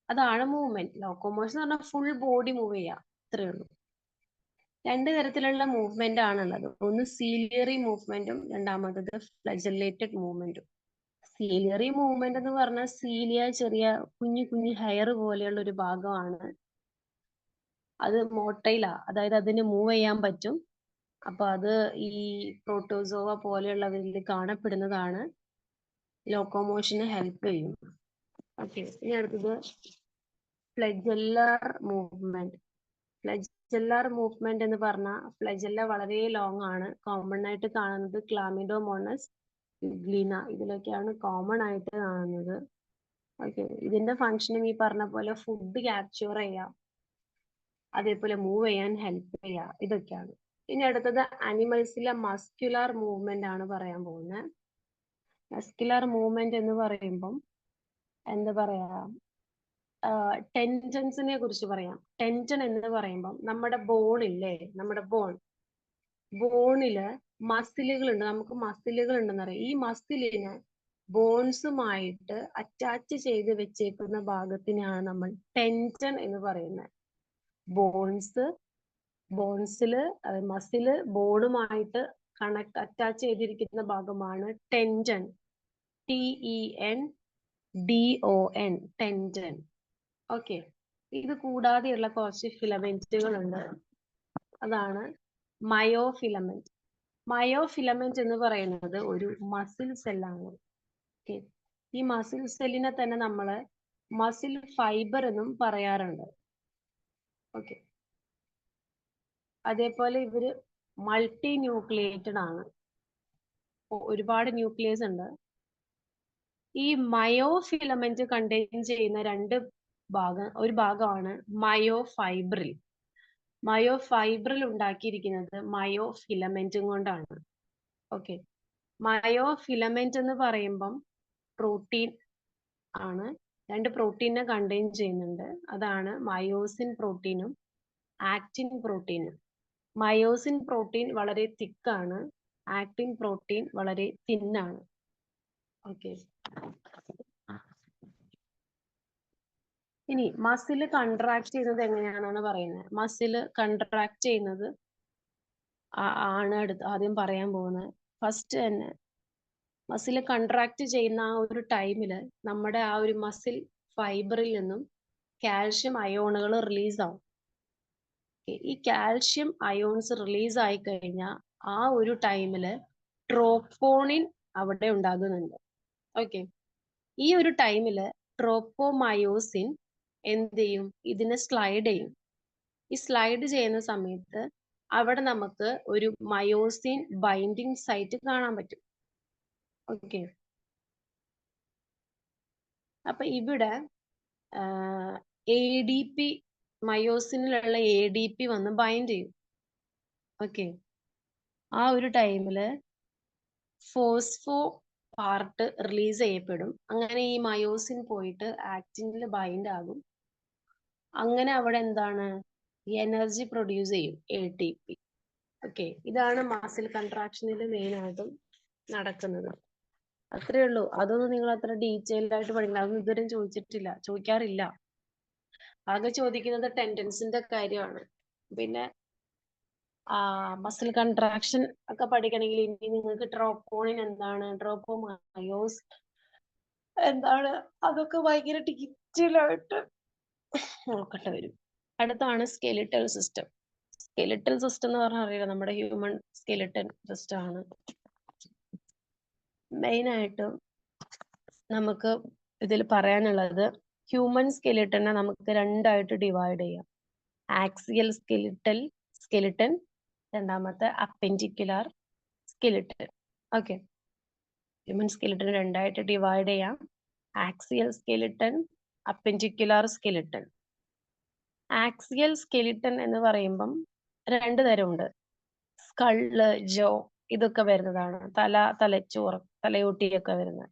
അതാണ് മൂവ്മെന്റ്. ലോക്കോമോഷൻ എന്ന് പറഞ്ഞാൽ ഫുൾ ബോഡി മൂവ് ചെയ്യാം, ഇത്രയേ ഉള്ളൂ. രണ്ട് തരത്തിലുള്ള മൂവ്മെന്റ് ആണുള്ളത്. ഒന്ന് സീലിയറി മൂവ്മെന്റും രണ്ടാമത്തത് ഫ്ലജല്ലേറ്റഡ് മൂവ്മെന്റും. സീലിയറി മൂവ്മെന്റ് എന്ന് പറഞ്ഞാൽ സീലിയ ചെറിയ കുഞ്ഞു കുഞ്ഞു ഹെയർ പോലെയുള്ള ഒരു ഭാഗമാണ്. അത് മോട്ടൈലാ, അതായത് അതിന് മൂവ് ചെയ്യാൻ പറ്റും. അപ്പൊ അത് ഈ പ്രോട്ടോസോവ പോലെയുള്ളവരിൽ കാണപ്പെടുന്നതാണ്, ലോക്കോമോഷന് ഹെൽപ്പ് ചെയ്യും. ഓക്കെ, ഇനി അടുത്തത് ഫ്ലജല്ലർ മൂവ്മെന്റ്. ഫ്ലജല്ലർ മൂവ്മെന്റ് എന്ന് പറഞ്ഞാൽ ഫ്ലജല്ല വളരെ ലോങ് ആണ്. കോമൺ ആയിട്ട് കാണുന്നത് ക്ലാമിഡോമോണസ്, ഗ്ലീന, ഇതിലൊക്കെയാണ് കോമൺ ആയിട്ട് കാണുന്നത്. ഓക്കെ, ഇതിന്റെ ഫങ്ഷനും ഈ പറഞ്ഞ പോലെ ഫുഡ് ക്യാപ്ചർ ചെയ്യാം, അതേപോലെ മൂവ് ചെയ്യാൻ ഹെൽപ്പ് ചെയ്യാം, ഇതൊക്കെയാണ്. ഇനി അടുത്തത് അനിമൽസിലെ മസ്കുലാർ മൂവ്മെന്റ് ആണ് പറയാൻ പോകുന്നത്. മസ്കുലാർ മൂവ്മെന്റ് എന്ന് പറയുമ്പം എന്താ പറയാ, ടെൻഷൻസിനെ കുറിച്ച് പറയാം. ടെൻഷൻ എന്ന് പറയുമ്പം നമ്മുടെ ബോണില്ലേ, നമ്മുടെ ബോണില് മസിലുകൾ ഉണ്ട്, നമുക്ക് മസിലുകൾ ഉണ്ടെന്ന് അറിയാം. ഈ മസിലിന് ബോൺസുമായിട്ട് അറ്റാച്ച് ചെയ്ത് വെച്ചേക്കുന്ന ഭാഗത്തിനാണ് നമ്മൾ ടെൻഷൻ എന്ന് പറയുന്നത്. ബോൺസില് മസില് ബോണുമായിട്ട് അറ്റാച്ച് ചെയ്തിരിക്കുന്ന ഭാഗമാണ് ടെൻഷൻ, TENDON, ടെൻഷൻ. ഓക്കെ, ഇത് കൂടാതെയുള്ള കുറച്ച് ഫിലമെന്റുകൾ ഉണ്ട്, അതാണ് മയോഫിലമെന്റ്. മയോഫിലമെന്റ് എന്ന് പറയുന്നത് ഒരു മസിൽ സെല്ലാണ്. ഓക്കെ, ഈ മസിൽ സെല്ലിനെ തന്നെ നമ്മള് മസിൽ ഫൈബർ എന്നും പറയാറുണ്ട്. ഓക്കെ, അതേപോലെ ഇവര് മൾട്ടി ന്യൂക്ലിയേറ്റഡ് ആണ്, ഒരുപാട് ന്യൂക്ലിയസ് ഉണ്ട്. ഈ മയോഫിലമെന്റ് കണ്ടെയ്ൻ ചെയ്യുന്ന ഒരു ഭാഗമാണ് മയോഫൈബ്രിൽ. മയോഫൈബ്രിൽ ഉണ്ടാക്കിയിരിക്കുന്നത് മയോഫിലമെന്റും കൊണ്ടാണ്. ഓക്കെ, മയോഫിലമെന്റ് എന്ന് പറയുമ്പം പ്രോട്ടീൻ ആണ്, രണ്ട് പ്രോട്ടീനെ കണ്ടെയ്ൻ ചെയ്യുന്നുണ്ട്, അതാണ് മയോസിൻ പ്രോട്ടീനും ആക്റ്റിൻ പ്രോട്ടീനും. മയോസിൻ പ്രോട്ടീൻ വളരെ തിക്കാണ്, ആക്റ്റിൻ പ്രോട്ടീൻ വളരെ തിന്നാണ്. ഓക്കെ, ഇനി മസിൽ കൺട്രാക്ട് ചെയ്യുന്നത് എങ്ങനെയാണെന്ന് പറയുന്നത്. മസിൽ കൺട്രാക്ട് ചെയ്യുന്നത് ആണ് ആദ്യം പറയാൻ പോകുന്നത്. ഫസ്റ്റ് തന്നെ മസിൽ കൺട്രാക്ട് ചെയ്യുന്ന ആ ഒരു ടൈമിൽ നമ്മുടെ ആ ഒരു മസിൽ ഫൈബറിൽ നിന്നും കാൽഷ്യം അയോണുകൾ റിലീസ് ആവും. ഈ കാൽഷ്യം അയോൺസ് റിലീസ് ആയി കഴിഞ്ഞാൽ ആ ഒരു ടൈമില് ട്രോപ്പോണിൻ അവിടെ ഉണ്ടാകുന്നുണ്ട്. ഓക്കെ, ഈ ഒരു ടൈമില് ട്രോപ്പോമയോസിൻ എന്ത് ചെയ്യും? ഇതിനെ സ്ലൈഡ് ചെയ്യും. ഈ സ്ലൈഡ് ചെയ്യുന്ന സമയത്ത് അവിടെ നമുക്ക് ഒരു മയോസിൻ ബൈൻഡിങ് സൈറ്റ് കാണാൻ പറ്റും. ഓക്കെ, അപ്പൊ ഇവിടെ ADP മയോസിനിലുള്ള ADP വന്ന് ബൈൻഡ് ചെയ്യും. ഓക്കെ, ആ ഒരു ടൈമില് ഫോസ്ഫോ പാർട്ട് റിലീസ് ചെയ്യപ്പെടും. അങ്ങനെ ഈ മയോസിൻ പോയിട്ട് ആക്റ്റിനിൽ ബൈൻഡ് ആകും. അങ്ങനെ അവിടെ എന്താണ്? എനർജി പ്രൊഡ്യൂസ് ചെയ്യും, ATP. ഓക്കെ, ഇതാണ് മസിൽ കൺട്രാക്ഷനിൽ മെയിൻ ആയിട്ടും നടക്കുന്നത്. അത്രേ ഉള്ളൂ. അതൊന്നും നിങ്ങൾ അത്ര ഡീറ്റെയിൽഡ് ആയിട്ട് പഠിക്കണം. അതൊന്നും ഇതുവരെ ചോദിച്ചിട്ടില്ല, ചോദിക്കാറില്ല. ആകെ ചോദിക്കുന്നത് ടെൻഡൻസിന്റെ കാര്യമാണ്. പിന്നെ മസിൽ കൺട്രാക്ഷൻ ഒക്കെ പഠിക്കണമെങ്കിൽ ഇനി നിങ്ങൾക്ക് ട്രോപ്പോണിൻ എന്താണ്, ട്രോപ്പോമയോസ് എന്താണ്, അതൊക്കെ ഭയങ്കര ഡീറ്റെയിൽ ആയിട്ട് നോക്കേണ്ടി വരും. അടുത്താണ് സ്കെലിറ്റൽ സിസ്റ്റം. സ്കെലിറ്റൽ സിസ്റ്റം എന്ന് പറഞ്ഞാൽ അറിയില്ല, നമ്മുടെ ഹ്യൂമൻ സ്കെലിറ്റൽ സിസ്റ്റം ആണ്. മെയിൻ ആയിട്ടും നമുക്ക് ഇതിൽ പറയാനുള്ളത്, ഹ്യൂമൻ സ്കെലിറ്റനെ നമുക്ക് രണ്ടായിട്ട് ഡിവൈഡ് ചെയ്യാം. ആക്സിയൽ സ്കെലിറ്റൻ, രണ്ടാമത്തെ appendicular skeleton. Okay, human skeleton രണ്ടായിട്ട് ഡിവൈഡ് ചെയ്യാം. Axial skeleton, appendicular skeleton. Axial skeleton എന്ന് പറയുമ്പം രണ്ട് തരമുണ്ട്. സ്കള്ള്, ജോ ഇതൊക്കെ വരുന്നതാണ്. തലച്ചോറ്, തലയോട്ടിയൊക്കെ വരുന്നത്.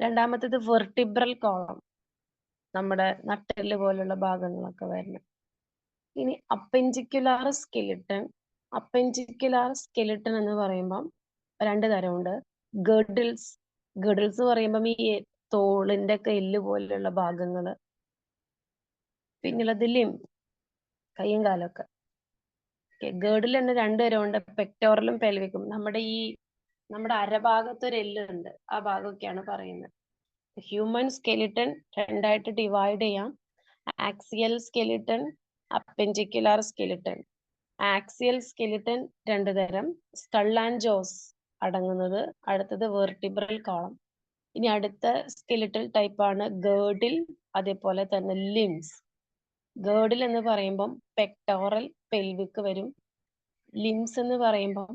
രണ്ടാമത്തേത് വെർട്ടിബ്രൽ കോളം, നമ്മുടെ നട്ടെല്ല് പോലുള്ള ഭാഗങ്ങളൊക്കെ വരുന്നത്. ഇനി അപ്പെൻഡിക്കുലാർ സ്കെലിറ്റൻ. അപ്പെൻഡിക്കുലാർ സ്കെലിറ്റൻ എന്ന് പറയുമ്പം രണ്ട് തരമുണ്ട്. ഗഡിൽസ് പറയുമ്പം ഈ തോളിന്റെ ഒക്കെ എല്ല് പോലെയുള്ള ഭാഗങ്ങള്. പിന്നുള്ളത് ലിംബ്, കൈയും കാലൊക്കെ. ഗേർഡിൽ തന്നെ രണ്ട് തരമുണ്ട്, പെക്ടോറലും പെൽവിക്കും. നമ്മുടെ അരഭാഗത്ത് ഒരു എല്ലുണ്ട്, ആ ഭാഗമൊക്കെയാണ് പറയുന്നത്. ഹ്യൂമൻ സ്കെലിറ്റൻ രണ്ടായിട്ട് ഡിവൈഡ് ചെയ്യാം. Axial skeleton, appendicular skeleton. Axial skeleton രണ്ട് തരം, സ്കൾ ആൻഡ് ജോസ് അടങ്ങുന്നത്. അടുത്തത് വെർട്ടിബ്രൽ കോളം. ഇനി അടുത്ത സ്കെലിറ്റൽ ടൈപ്പാണ് ഗേർഡിൽ, അതേപോലെ തന്നെ ലിംസ്. ഗേർഡിൽ എന്ന് പറയുമ്പം പെക്ടോറൽ, പെൽവിക് വരും. ലിംസ് എന്ന് പറയുമ്പം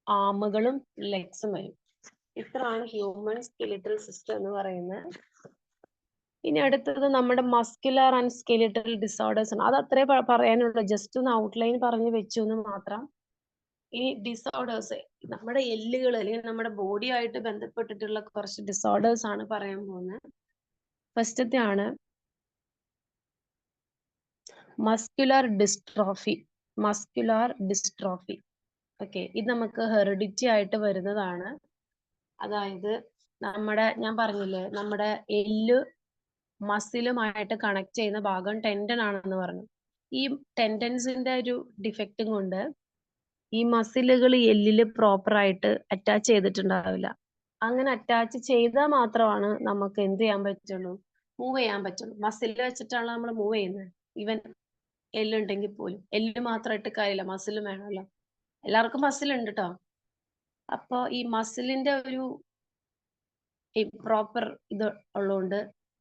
ആമുകളും ലെഗ്സും വരും. ഇത്രയാണ് ഹ്യൂമൻ സ്കെലിറ്റൽ സിസ്റ്റം എന്ന് പറയുന്നത്. ഇനി അടുത്തത് നമ്മുടെ മസ്കുലർ ആൻഡ് സ്കെലിറ്റൽ ഡിസോർഡേഴ്സ് ആണ്. അത് അത്രേ പറയാനുള്ളൂ, ജസ്റ്റ് ഒന്ന് ഔട്ട്ലൈൻ പറഞ്ഞു വെച്ചു എന്ന് മാത്രം. ഈ ഡിസോർഡേഴ്സ്, നമ്മുടെ എല്ലുകൾ അല്ലെങ്കിൽ നമ്മുടെ ബോഡി ആയിട്ട് ബന്ധപ്പെട്ടിട്ടുള്ള കുറച്ച് ഡിസോർഡേഴ്സ് ആണ് പറയാൻ പോകുന്നത്. ഫസ്റ്റത്തെ ആണ് മസ്കുലർ ഡിസ്ട്രോഫി. ഓക്കെ, ഇത് നമുക്ക് ഹെറിഡിറ്റി ആയിട്ട് വരുന്നതാണ്. അതായത് ഞാൻ പറഞ്ഞില്ലേ, നമ്മുടെ എല്ല് മസിലുമായിട്ട് കണക്ട് ചെയ്യുന്ന ഭാഗം ടെൻഡൻ ആണെന്ന് പറഞ്ഞു. ഈ ടെൻഡൻസിന്റെ ഒരു ഡിഫക്റ്റും കൊണ്ട് ഈ മസിലുകൾ എല്ലില് പ്രോപ്പർ ആയിട്ട് അറ്റാച്ച് ചെയ്തിട്ടുണ്ടാവില്ല. അങ്ങനെ അറ്റാച്ച് ചെയ്താൽ മാത്രമാണ് നമുക്ക് എന്ത് ചെയ്യാൻ പറ്റുള്ളൂ? മൂവ് ചെയ്യാൻ പറ്റുള്ളൂ. മസിൽ വെച്ചിട്ടാണ് നമ്മൾ മൂവ് ചെയ്യുന്നത്. ഈവൻ എല്ലുണ്ടെങ്കിൽ പോലും. എല്ല് മാത്രമായിട്ട് കാര്യമില്ല, മസിലും വേണമല്ലോ. എല്ലാവർക്കും മസിൽ ഉണ്ട് കേട്ടോ. അപ്പൊ ഈ മസിലിന്റെ ഒരു പ്രോപ്പർ ഇത് ഉള്ളതുകൊണ്ട്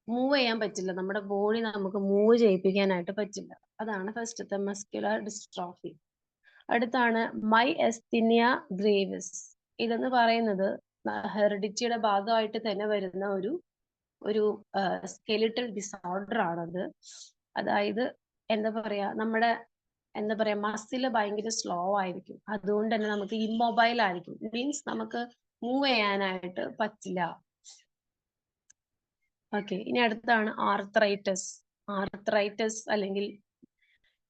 മൂവ് ചെയ്യാൻ പറ്റില്ല. നമ്മുടെ ബോഡി നമുക്ക് മൂവ് ചെയ്യിപ്പിക്കാനായിട്ട് പറ്റില്ല. അതാണ് ഫസ്റ്റത്തെ മസ്കുലർ ഡിസ്ട്രോഫി. അടുത്താണ് മൈഅസ്തീനിയ ഗ്രേവിസ്. ഇതെന്ന് പറയുന്നത് ഹെറിഡിറ്റിയുടെ ഭാഗമായിട്ട് തന്നെ വരുന്ന ഒരു സ്കെലിറ്റൽ ഡിസോർഡർ ആണത്. അതായത് എന്താ പറയാ മസിൽ ഭയങ്കര സ്ലോ ആയിരിക്കും. അതുകൊണ്ട് തന്നെ നമുക്ക് ഇമ്മൊബൈൽ ആയിരിക്കും. മീൻസ് നമുക്ക് മൂവ് ചെയ്യാനായിട്ട് പറ്റില്ല. ഓക്കെ, ഇനി അടുത്താണ് ആർത്രൈറ്റിസ് അല്ലെങ്കിൽ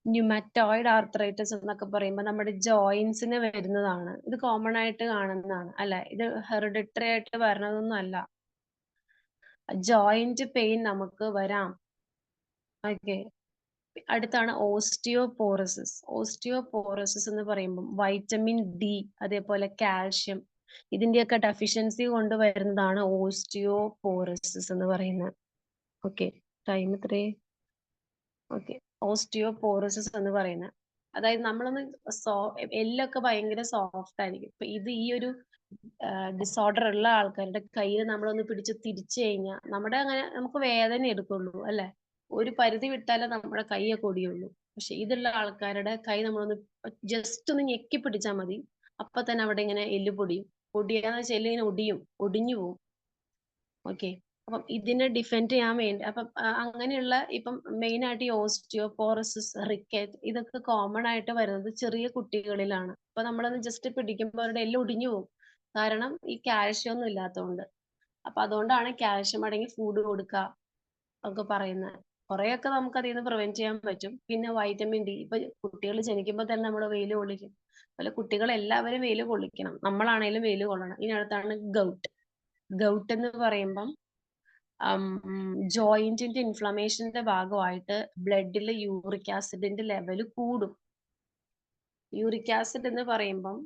ന്യൂമാറ്റോയിഡ് ആർത്രൈറ്റിസ് എന്നൊക്കെ പറയുമ്പോൾ നമ്മുടെ ജോയിന്റ്സിന് വരുന്നതാണ്. ഇത് കോമൺ ആയിട്ട് കാണുന്നതാണ് അല്ലെ. ഇത് ഹെറിഡിറ്ററി ആയിട്ട് വരണതൊന്നും അല്ല. ജോയിന്റ് പെയിൻ നമുക്ക് വരാം. ഓക്കെ, അടുത്താണ് ഓസ്റ്റിയോപോറോസിസ്. ഓസ്റ്റിയോപോറോസിസ് എന്ന് പറയുമ്പോൾ വൈറ്റമിൻ ഡി അതേപോലെ കാൽഷ്യം ഇതിന്റെയൊക്കെ ഡെഫിഷ്യൻസി കൊണ്ട് വരുന്നതാണ് ഓസ്റ്റിയോപോറോസിസ് എന്ന് പറയുന്നത്. ഓക്കെ, ടൈം ഇത്രേ. ഓക്കെ, ഓസ്റ്റിയോപോറോസിസ് എന്ന് പറയുന്നത് അതായത് നമ്മളൊന്ന് എല്ലൊക്കെ ഭയങ്കര സോഫ്റ്റ് ആയിരിക്കും. ഇപ്പൊ ഇത് ഈ ഒരു ഡിസോർഡർ ഉള്ള ആൾക്കാരുടെ കയ്യിൽ നമ്മളൊന്ന് പിടിച്ച് തിരിച്ചു കഴിഞ്ഞാൽ നമ്മുടെ അങ്ങനെ നമുക്ക് വേദന എടുക്കുള്ളൂ അല്ലെ, ഒരു പരിധി വിട്ടാലേ നമ്മുടെ കൈയൊക്കെ ഒടിയുള്ളൂ. പക്ഷെ ഇതുള്ള ആൾക്കാരുടെ കൈ നമ്മളൊന്ന് ജസ്റ്റ് ഒന്ന് ഞെക്കി പിടിച്ചാൽ മതി, അപ്പൊ തന്നെ അവിടെ ഇങ്ങനെ എല്ല് പൊടിയും. പൊടിയാന്ന് വെച്ചാൽ എല്ലിങ്ങനെ ഒടിഞ്ഞു പോവും. ഓക്കെ, അപ്പം ഇതിനെ ഡിഫെൻഡ് ചെയ്യാൻ വേണ്ടി അപ്പം അങ്ങനെയുള്ള ഇപ്പം മെയിൻ ആയിട്ട് ഈ ഓസ്റ്റിയോപോറോസിസ്, റിക്കറ്റ് ഇതൊക്കെ കോമൺ ആയിട്ട് വരുന്നത് ചെറിയ കുട്ടികളിലാണ്. അപ്പൊ നമ്മളൊന്ന് ജസ്റ്റ് പിടിക്കുമ്പോൾ അവരുടെ എല്ലാം ഒടിഞ്ഞു പോകും, കാരണം ഈ കാൽഷ്യം ഒന്നും ഇല്ലാത്തതുകൊണ്ട്. അപ്പൊ അതുകൊണ്ടാണ് കാൽഷ്യം അടങ്ങി ഫുഡ് കൊടുക്കുക ഒക്കെ പറയുന്നത്. കുറെയൊക്കെ നമുക്ക് അതിൽ നിന്ന് പ്രിവെന്റ് ചെയ്യാൻ പറ്റും. പിന്നെ വൈറ്റമിൻ ഡി, ഇപ്പൊ കുട്ടികൾ ജനിക്കുമ്പോൾ തന്നെ നമ്മൾ വെയിൽ കൊള്ളിക്കും. അതുപോലെ കുട്ടികൾ എല്ലാവരും വെയിൽ കൊള്ളിക്കണം, നമ്മളാണേലും വെയിൽ കൊള്ളണം. ഇതിനടുത്താണ് ഗൗട്ട്. ഗൗട്ട് എന്ന് പറയുമ്പം ജോയിന്റിന്റെ ഇൻഫ്ലമേഷന്റെ ഭാഗമായിട്ട് ബ്ലഡിൽ യൂറിക് ആസിഡിന്റെ ലെവൽ കൂടും. യൂറിക് ആസിഡ് എന്ന് പറയുമ്പം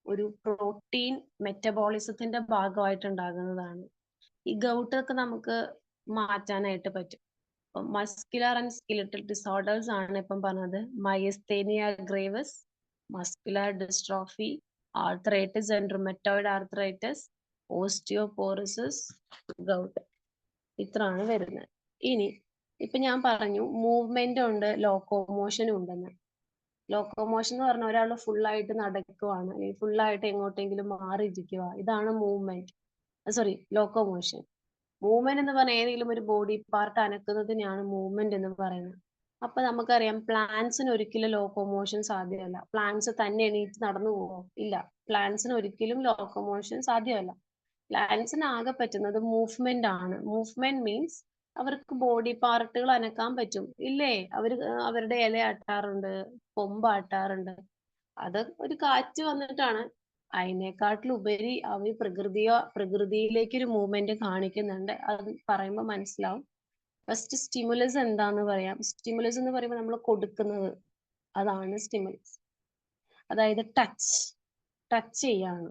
ഒരു പ്രോട്ടീൻ മെറ്റബോളിസത്തിന്റെ ഭാഗമായിട്ട് ഉണ്ടാകുന്നതാണ്. ഈ ഗൗട്ടൊക്കെ നമുക്ക് മാറ്റാനായിട്ട് പറ്റും. മസ്കുലർ ആൻഡ് സ്കെലിറ്റൽ ഡിസോർഡേഴ്സ് ആണ് ഇപ്പം പറഞ്ഞത്. Myasthenia gravis, muscular dystrophy, arthritis and rheumatoid arthritis, osteoporosis, gout. ഇത്രയാണ് വരുന്നത്. ഇനി ഇപ്പൊ ഞാൻ പറഞ്ഞു മൂവ്മെന്റ് ഉണ്ട്, ലോക്കോമോഷനും ഉണ്ടെന്ന്. ലോക്കോമോഷൻ എന്ന് പറഞ്ഞാൽ ഒരാൾ ഫുള്ളായിട്ട് നടക്കുവാണ്, അല്ലെങ്കിൽ ഫുള്ളായിട്ട് എങ്ങോട്ടെങ്കിലും മാറിയിരിക്കുക, ഇതാണ് മൂവ്മെന്റ്. Sorry, locomotion. മൂവ്മെന്റ് എന്ന് പറഞ്ഞാൽ ഏതെങ്കിലും ഒരു ബോഡി പാർട്ട് അനക്കുന്നതിനെയാണ് മൂവ്മെന്റ് എന്ന് പറയുന്നത്. അപ്പൊ നമുക്കറിയാം പ്ലാന്റ്സിന് ഒരിക്കലും ലോക്കോമോഷൻ സാധ്യമല്ല. പ്ലാന്റ്സ് തന്നെ എണീറ്റ് നടന്നു പോവോ? ഇല്ല, പ്ലാന്റ്സിന് ഒരിക്കലും ലോക്കോമോഷൻ സാധ്യമല്ല. പ്ലാന്റ്സിന് ആകെ പറ്റുന്നത് മൂവ്മെന്റ് ആണ്. മൂവ്മെന്റ് മീൻസ് അവർക്ക് ബോഡി പാർട്ടുകൾ അനക്കാൻ പറ്റും ഇല്ലേ? അവരുടെ ഇല ആട്ടാറുണ്ട്, കൊമ്പ് ആട്ടാറുണ്ട്. അത് ഒരു കാറ്റ് വന്നിട്ടാണ്. അതിനെക്കാട്ടിലുപരി അവർ പ്രകൃതിയിലേക്ക് ഒരു മൂവ്മെന്റ് കാണിക്കുന്നുണ്ട്. അത് പറയുമ്പോൾ മനസ്സിലാവും. ഫസ്റ്റ് സ്റ്റിമുലസ് എന്താന്ന് പറയാം. സ്റ്റിമുലസ് എന്ന് പറയുമ്പോൾ നമ്മൾ കൊടുക്കുന്നത്, അതാണ് സ്റ്റിമുലസ്. അതായത് ടച്ച് ചെയ്യാണ്.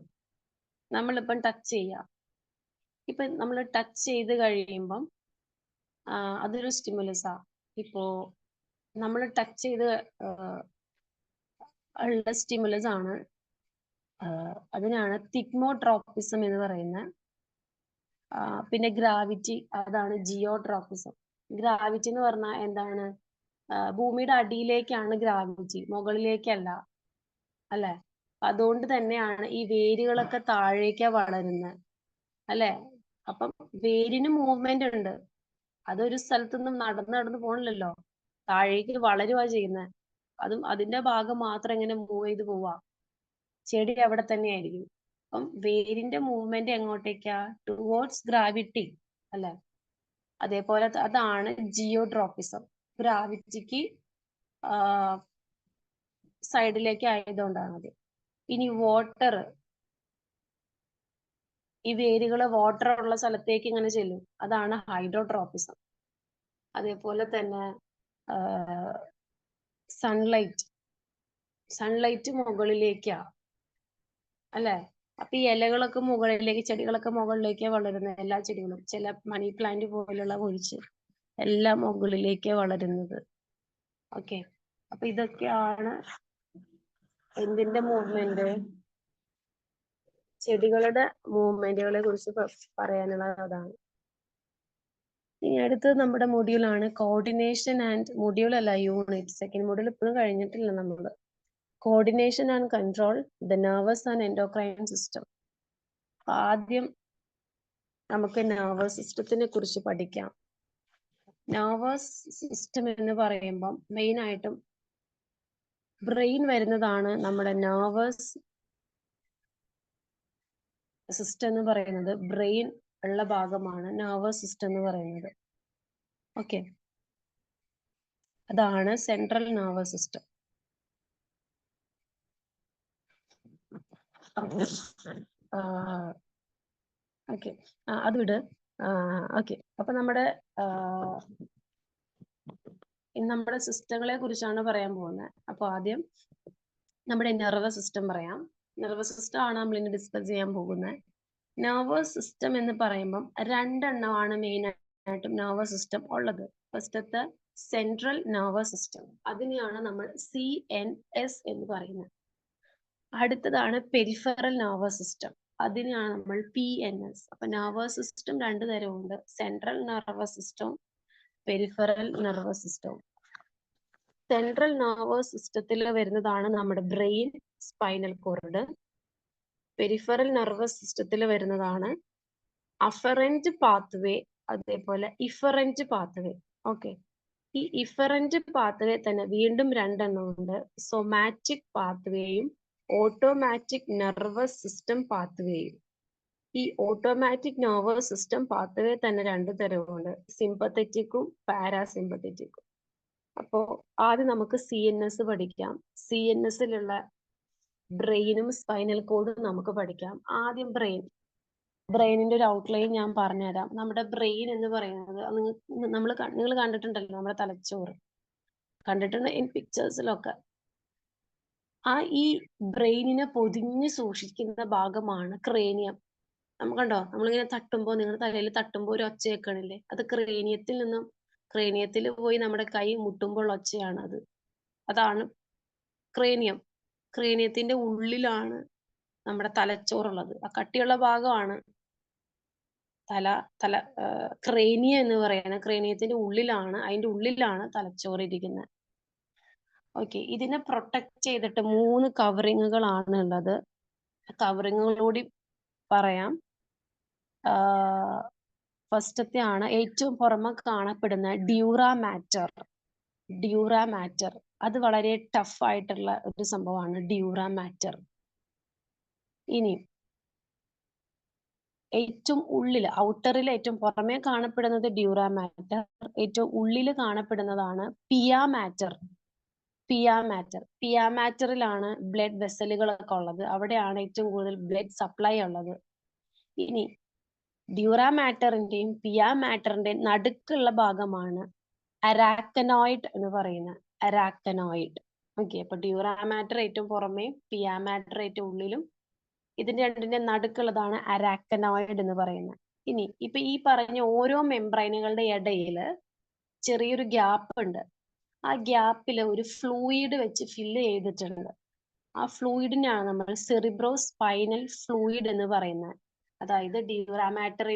നമ്മളിപ്പം ടച്ച് ചെയ്യാം. ഇപ്പൊ നമ്മൾ ടച്ച് ചെയ്ത് കഴിയുമ്പം അതൊരു സ്റ്റിമുലസാ. ഇപ്പോ നമ്മൾ ടച്ച് ചെയ്ത് ഉള്ള സ്റ്റിമുലസ് ആണ്. അതിനാണ് തിഗ്മോട്രോപ്പിസം എന്ന് പറയുന്നത്. പിന്നെ ഗ്രാവിറ്റി, അതാണ് ജിയോട്രോപ്പിസം. ഗ്രാവിറ്റി എന്ന് പറഞ്ഞാൽ എന്താണ്? ഭൂമിയുടെ അടിയിലേക്കാണ് ഗ്രാവിറ്റി, മുകളിലേക്കല്ല, അല്ലെ? അതുകൊണ്ട് തന്നെയാണ് ഈ വേരുകളൊക്കെ താഴേക്കാ വളരുന്നത്, അല്ലെ? അപ്പം വേരിന് മൂവ്മെന്റ് ഉണ്ട്. അതൊരു സ്ഥലത്തുനിന്നും നടന്ന് പോണില്ലല്ലോ, താഴേക്ക് വളരുവാ ചെയ്യുന്നത്. അതും അതിന്റെ ഭാഗം മാത്രം എങ്ങനെ മൂവ് ചെയ്ത് പോവാ, ചെടി അവിടെ തന്നെ ആയിരിക്കും. അപ്പം വേരിന്റെ മൂവ്മെന്റ് എങ്ങോട്ടേക്കാ? ടുവേർഡ്സ് ഗ്രാവിറ്റി, അല്ലെ? അതേപോലെ അതാണ് ജിയോട്രോപ്പിസം. ഗ്രാവിറ്റിക്ക് സൈഡിലേക്ക് ആയതുകൊണ്ടാണ്. ഇനി വാട്ടർ, ഈ വേരുകള് വാട്ടർ ഉള്ള സ്ഥലത്തേക്ക് ഇങ്ങനെ ചെല്ലും, അതാണ് ഹൈഡ്രോട്രോപ്പിസം. അതേപോലെ തന്നെ സൺലൈറ്റ് മുകളിലേക്കാ, അല്ലെ? അപ്പൊ ഈ ഇലകളൊക്കെ മുകളിലേക്ക്, ചെടികളൊക്കെ മുകളിലേക്ക് വളരുന്നത്, എല്ലാ ചെടികളും, ചില മണി പ്ലാന്റ് പോലുള്ള ഒഴിച്ച് എല്ലാം മുകളിലേക്ക് വളരുന്നത്. ഓക്കെ, അപ്പൊ ഇതൊക്കെയാണ് എന്തിന്റെ മൂവ്മെന്റ്? ചെടികളുടെ മൂവ്മെന്റുകളെ കുറിച്ച് പറയാനുള്ളത് അതാണ്. ഇനി അടുത്തത് നമ്മുടെ മൊഡ്യൂളാണ് കോർഡിനേഷൻ ആൻഡ്, മൊഡ്യൂൾ അല്ല, യൂണിറ്റ്. സെക്കൻഡ് മൊഡ്യൂൾ ഇപ്പോഴും കഴിഞ്ഞിട്ടില്ല നമ്മള്. Coordination and control the nervous and endocrine system. ആദ്യം നമുക്ക് നെർവസ് സിസ്റ്റത്തിനെ കുറിച്ച് പഠിക്കാം. നെർവസ് സിസ്റ്റം എന്ന് പറയുമ്പം മെയിൻ ആയിട്ടും ബ്രെയിൻ വരുന്നതാണ്. നമ്മുടെ നെർവസ് സിസ്റ്റം എന്ന് പറയുന്നത് ബ്രെയിൻ ഉള്ള ഭാഗമാണ് നെർവസ് സിസ്റ്റം എന്ന് പറയുന്നത്. ഓക്കെ, അതാണ് സെൻട്രൽ നെർവസ് സിസ്റ്റം. ഓക്കെ, അത് വിട്. ഓക്കെ, അപ്പൊ നമ്മുടെ ഇനി നമ്മുടെ സിസ്റ്റങ്ങളെ കുറിച്ചാണ് പറയാൻ പോകുന്നത്. അപ്പോൾ ആദ്യം നമ്മുടെ നെർവസ് സിസ്റ്റം പറയാം. നെർവസ് സിസ്റ്റം ആണ് നമ്മൾ ഇനി ഡിസ്കസ് ചെയ്യാൻ പോകുന്നത്. നെർവസ് സിസ്റ്റം എന്ന് പറയുമ്പം രണ്ടെണ്ണമാണ് മെയിൻ ആയിട്ടും നെർവസ് സിസ്റ്റം ഉള്ളത്. ഫസ്റ്റത്തെ സെൻട്രൽ നെർവസ് സിസ്റ്റം, അതിനെയാണ് നമ്മൾ CNS എന്ന് പറയുന്നത്. അടുത്തതാണ് പെരിഫറൽ നെർവസ് സിസ്റ്റം, അതിനെയാണ് നമ്മൾ PNS. അപ്പൊ നെർവസ് സിസ്റ്റം രണ്ടു തരമുണ്ട്, സെൻട്രൽ നെർവസ് സിസ്റ്റവും പെരിഫറൽ നെർവസ് സിസ്റ്റവും. സെൻട്രൽ നെർവസ് സിസ്റ്റത്തിൽ വരുന്നതാണ് നമ്മുടെ brain, spinal cord. Peripheral nervous സിസ്റ്റത്തിൽ വരുന്നതാണ് അഫറന്റ് പാത്വേ, അതേപോലെ ഇഫറന്റ് പാത്വേ. ഓക്കെ, ഈ ഇഫറന്റ് പാത്വേ തന്നെ വീണ്ടും രണ്ടെണ്ണം ഉണ്ട്, സൊമാറ്റിക് പാത്വേയും ഓട്ടോമാറ്റിക് നെർവസ് സിസ്റ്റം പാത്വേയും. ഈ ഓട്ടോമാറ്റിക് നെർവസ് സിസ്റ്റം പാത്വേ തന്നെ രണ്ടു തരമുണ്ട്, സിമ്പത്തറ്റിക്കും പാരാസിമ്പത്തറ്റിക്കും. അപ്പോ ആദ്യം നമുക്ക് CNS പഠിക്കാം. CNSലുള്ള ബ്രെയിനും സ്പൈനൽ കോഡും നമുക്ക് പഠിക്കാം. ആദ്യം ബ്രെയിനിന്റെ ഒരു ഔട്ട്ലൈൻ ഞാൻ പറഞ്ഞുതരാം. നമ്മുടെ ബ്രെയിൻ എന്ന് പറയുന്നത് നിങ്ങൾ കണ്ടിട്ടുണ്ടല്ലോ, നമ്മുടെ തലച്ചോറ് കണ്ടിട്ടുണ്ട് ഇൻ പിക്ചേഴ്സിലൊക്കെ. ഈ ബ്രെയിനിനെ പൊതിഞ്ഞ് സൂക്ഷിക്കുന്ന ഭാഗമാണ് ക്രേനിയം. കണ്ടോ, നമ്മളിങ്ങനെ തട്ടുമ്പോൾ, നിങ്ങളുടെ തലയിൽ തട്ടുമ്പോൾ ഒരു ഒച്ച കേൾക്കണില്ലേ? അത് ക്രേനിയത്തിൽ പോയി നമ്മുടെ കൈ മുട്ടുമ്പോൾ ഒച്ചയാണ് അത്. അതാണ് ക്രേനിയം. ക്രേനിയത്തിന്റെ ഉള്ളിലാണ് നമ്മുടെ തലച്ചോറുള്ളത്. ആ കട്ടിയുള്ള ഭാഗമാണ് ക്രേനിയം എന്ന് പറയുന്നത്. ക്രേനിയത്തിന്റെ ഉള്ളിലാണ്, അതിന്റെ ഉള്ളിലാണ് തലച്ചോറ് ഇരിക്കുന്നത്. ഓക്കെ, ഇതിനെ പ്രൊട്ടക്ട് ചെയ്തിട്ട് 3 കവറിങ്ങുകളാണ് ഉള്ളത്. കവറിങ്ങുകളൂടി പറയാം. ഫസ്റ്റത്തെ ആണ് ഏറ്റവും പുറമെ കാണപ്പെടുന്ന ഡ്യൂറാമാറ്റർ. അത് വളരെ ടഫ് ആയിട്ടുള്ള ഒരു സംഭവമാണ് ഡ്യൂറാമാറ്റർ. ഇനി ഏറ്റവും ഉള്ളിൽ, ഔട്ടറിൽ ഏറ്റവും പുറമെ കാണപ്പെടുന്നത് ഡ്യൂറാമാറ്റർ, ഏറ്റവും ഉള്ളിൽ കാണപ്പെടുന്നതാണ് പിയാമാറ്ററിലാണ് ബ്ലഡ് വെസലുകളൊക്കെ ഉള്ളത്. അവിടെയാണ് ഏറ്റവും കൂടുതൽ ബ്ലഡ് സപ്ലൈ ഉള്ളത്. ഇനി ഡ്യൂറാമാറ്ററിന്റെയും പിയാമാറ്ററിന്റെയും നടുക്കുള്ള ഭാഗമാണ് അരാക്കനോയിഡ് എന്ന് പറയുന്നത്. ഓക്കെ, അപ്പൊ ഡ്യൂറാമാറ്റർ ഏറ്റവും പുറമേ, പിയാമാറ്റർ ഏറ്റവും ഉള്ളിലും, ഇതിന്റെ രണ്ടിന്റെ നടുക്കുള്ളതാണ് അരാക്കനോയിഡ് എന്ന് പറയുന്നത്. ഇനി ഇപ്പൊ ഈ പറഞ്ഞ ഓരോ മെംബ്രൈനുകളുടെ ഇടയിൽ ചെറിയൊരു ഗ്യാപ്പ് ഉണ്ട്. ആ ഗ്യാപ്പിൽ ഒരു ഫ്ലൂയിഡ് വെച്ച് ഫില്ല് ചെയ്തിട്ടുണ്ട്. ആ ഫ്ലൂയിഡിനാണ് നമ്മൾ സെറിബ്രോ സ്പൈനൽ ഫ്ലൂയിഡ് എന്ന് പറയുന്നത്. അതായത് ഡ്യൂറാമാറ്റർ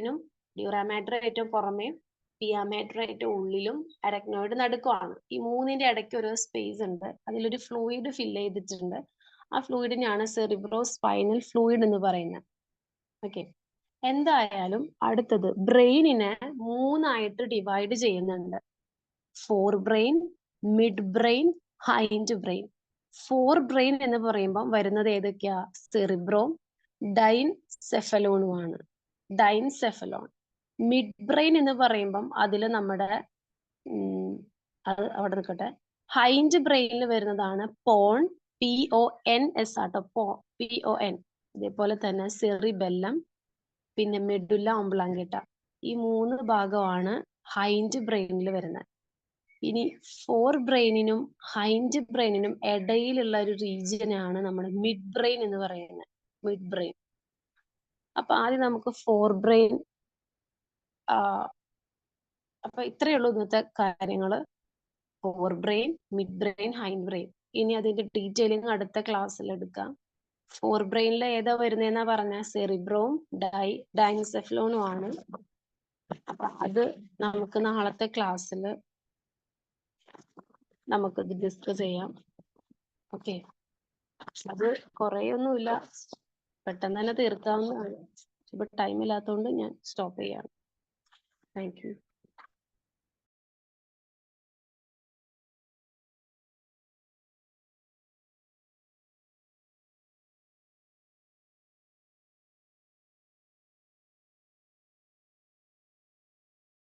ഏറ്റവും പുറമേ, പിയാമാറ്റർ ഏറ്റവും ഉള്ളിലും, അരാക്കനോയിഡ് നടുക്കുമാണ്. ഈ മൂന്നിന്റെ ഇടയ്ക്ക് ഒരു സ്പേസ് ഉണ്ട്, അതിലൊരു ഫ്ലൂയിഡ് ഫില്ല് ചെയ്തിട്ടുണ്ട്. ആ ഫ്ലൂയിഡിനാണ് സെറിബ്രോ സ്പൈനൽ ഫ്ലൂയിഡ് എന്ന് പറയുന്നത്. ഓക്കെ, എന്തായാലും അടുത്തത് ബ്രെയിനിനെ 3ആയിട്ട് ഡിവൈഡ് ചെയ്യുന്നുണ്ട്. Forebrain, midbrain, hindbrain. Forebrain എന്ന് പറയുമ്പോൾ വരുന്നത് ഏതൊക്കെയാ? സെറിബ്രോം, ഡൈൻസെഫലോണുമാണ്. മിഡ് ബ്രെയിൻ എന്ന് പറയുമ്പം അതിൽ നമ്മുടെ അത് അവിടെ നിൽക്കട്ടെ. ഹൈൻഡ് ബ്രെയിനിൽ വരുന്നതാണ് PONS ആട്ടോ, PON. അതേപോലെ തന്നെ സെറിബെല്ലം, പിന്നെ മെഡുല്ല ഒംബ്ലാങ്കേട്ട. ഈ 3 ഭാഗമാണ് ഹൈൻഡ് ബ്രെയിനിൽ വരുന്നത്. ഇനി ഫോർ ബ്രെയിനിനും ഹൈൻഡ് ബ്രെയിനിനും ഇടയിലുള്ള ഒരു റീജിയനാണ് നമ്മുടെ മിഡ് ബ്രെയിൻ എന്ന് പറയുന്നത്. അപ്പൊ ആദ്യം നമുക്ക് ഫോർ ബ്രെയിൻ. അപ്പൊ ഇത്രയേ ഉള്ളൂ ഇന്നത്തെ കാര്യങ്ങള്. Forebrain, midbrain, hindbrain. ഇനി അതിന്റെ ഡീറ്റെയിലിംഗ് അടുത്ത ക്ലാസ്സിൽ എടുക്കാം. ഫോർ ബ്രെയിനിൽ ഏതാ വരുന്നതെന്നാ പറഞ്ഞ സെറിബ്രോം, ഡൈൻസെഫലോണും ആണ്. അപ്പൊ അത് നമുക്ക് നാളത്തെ ക്ലാസ്സിൽ നമുക്കത് ഡിസ്കസ് ചെയ്യാം. ഓക്കെ, അത് കുറേയൊന്നുമില്ല, പെട്ടെന്ന് തന്നെ തീർക്കാവുന്നതാണ്. ഇപ്പൊ ടൈം ഇല്ലാത്തതുകൊണ്ട് ഞാൻ സ്റ്റോപ്പ് ചെയ്യാണ്. Thank you.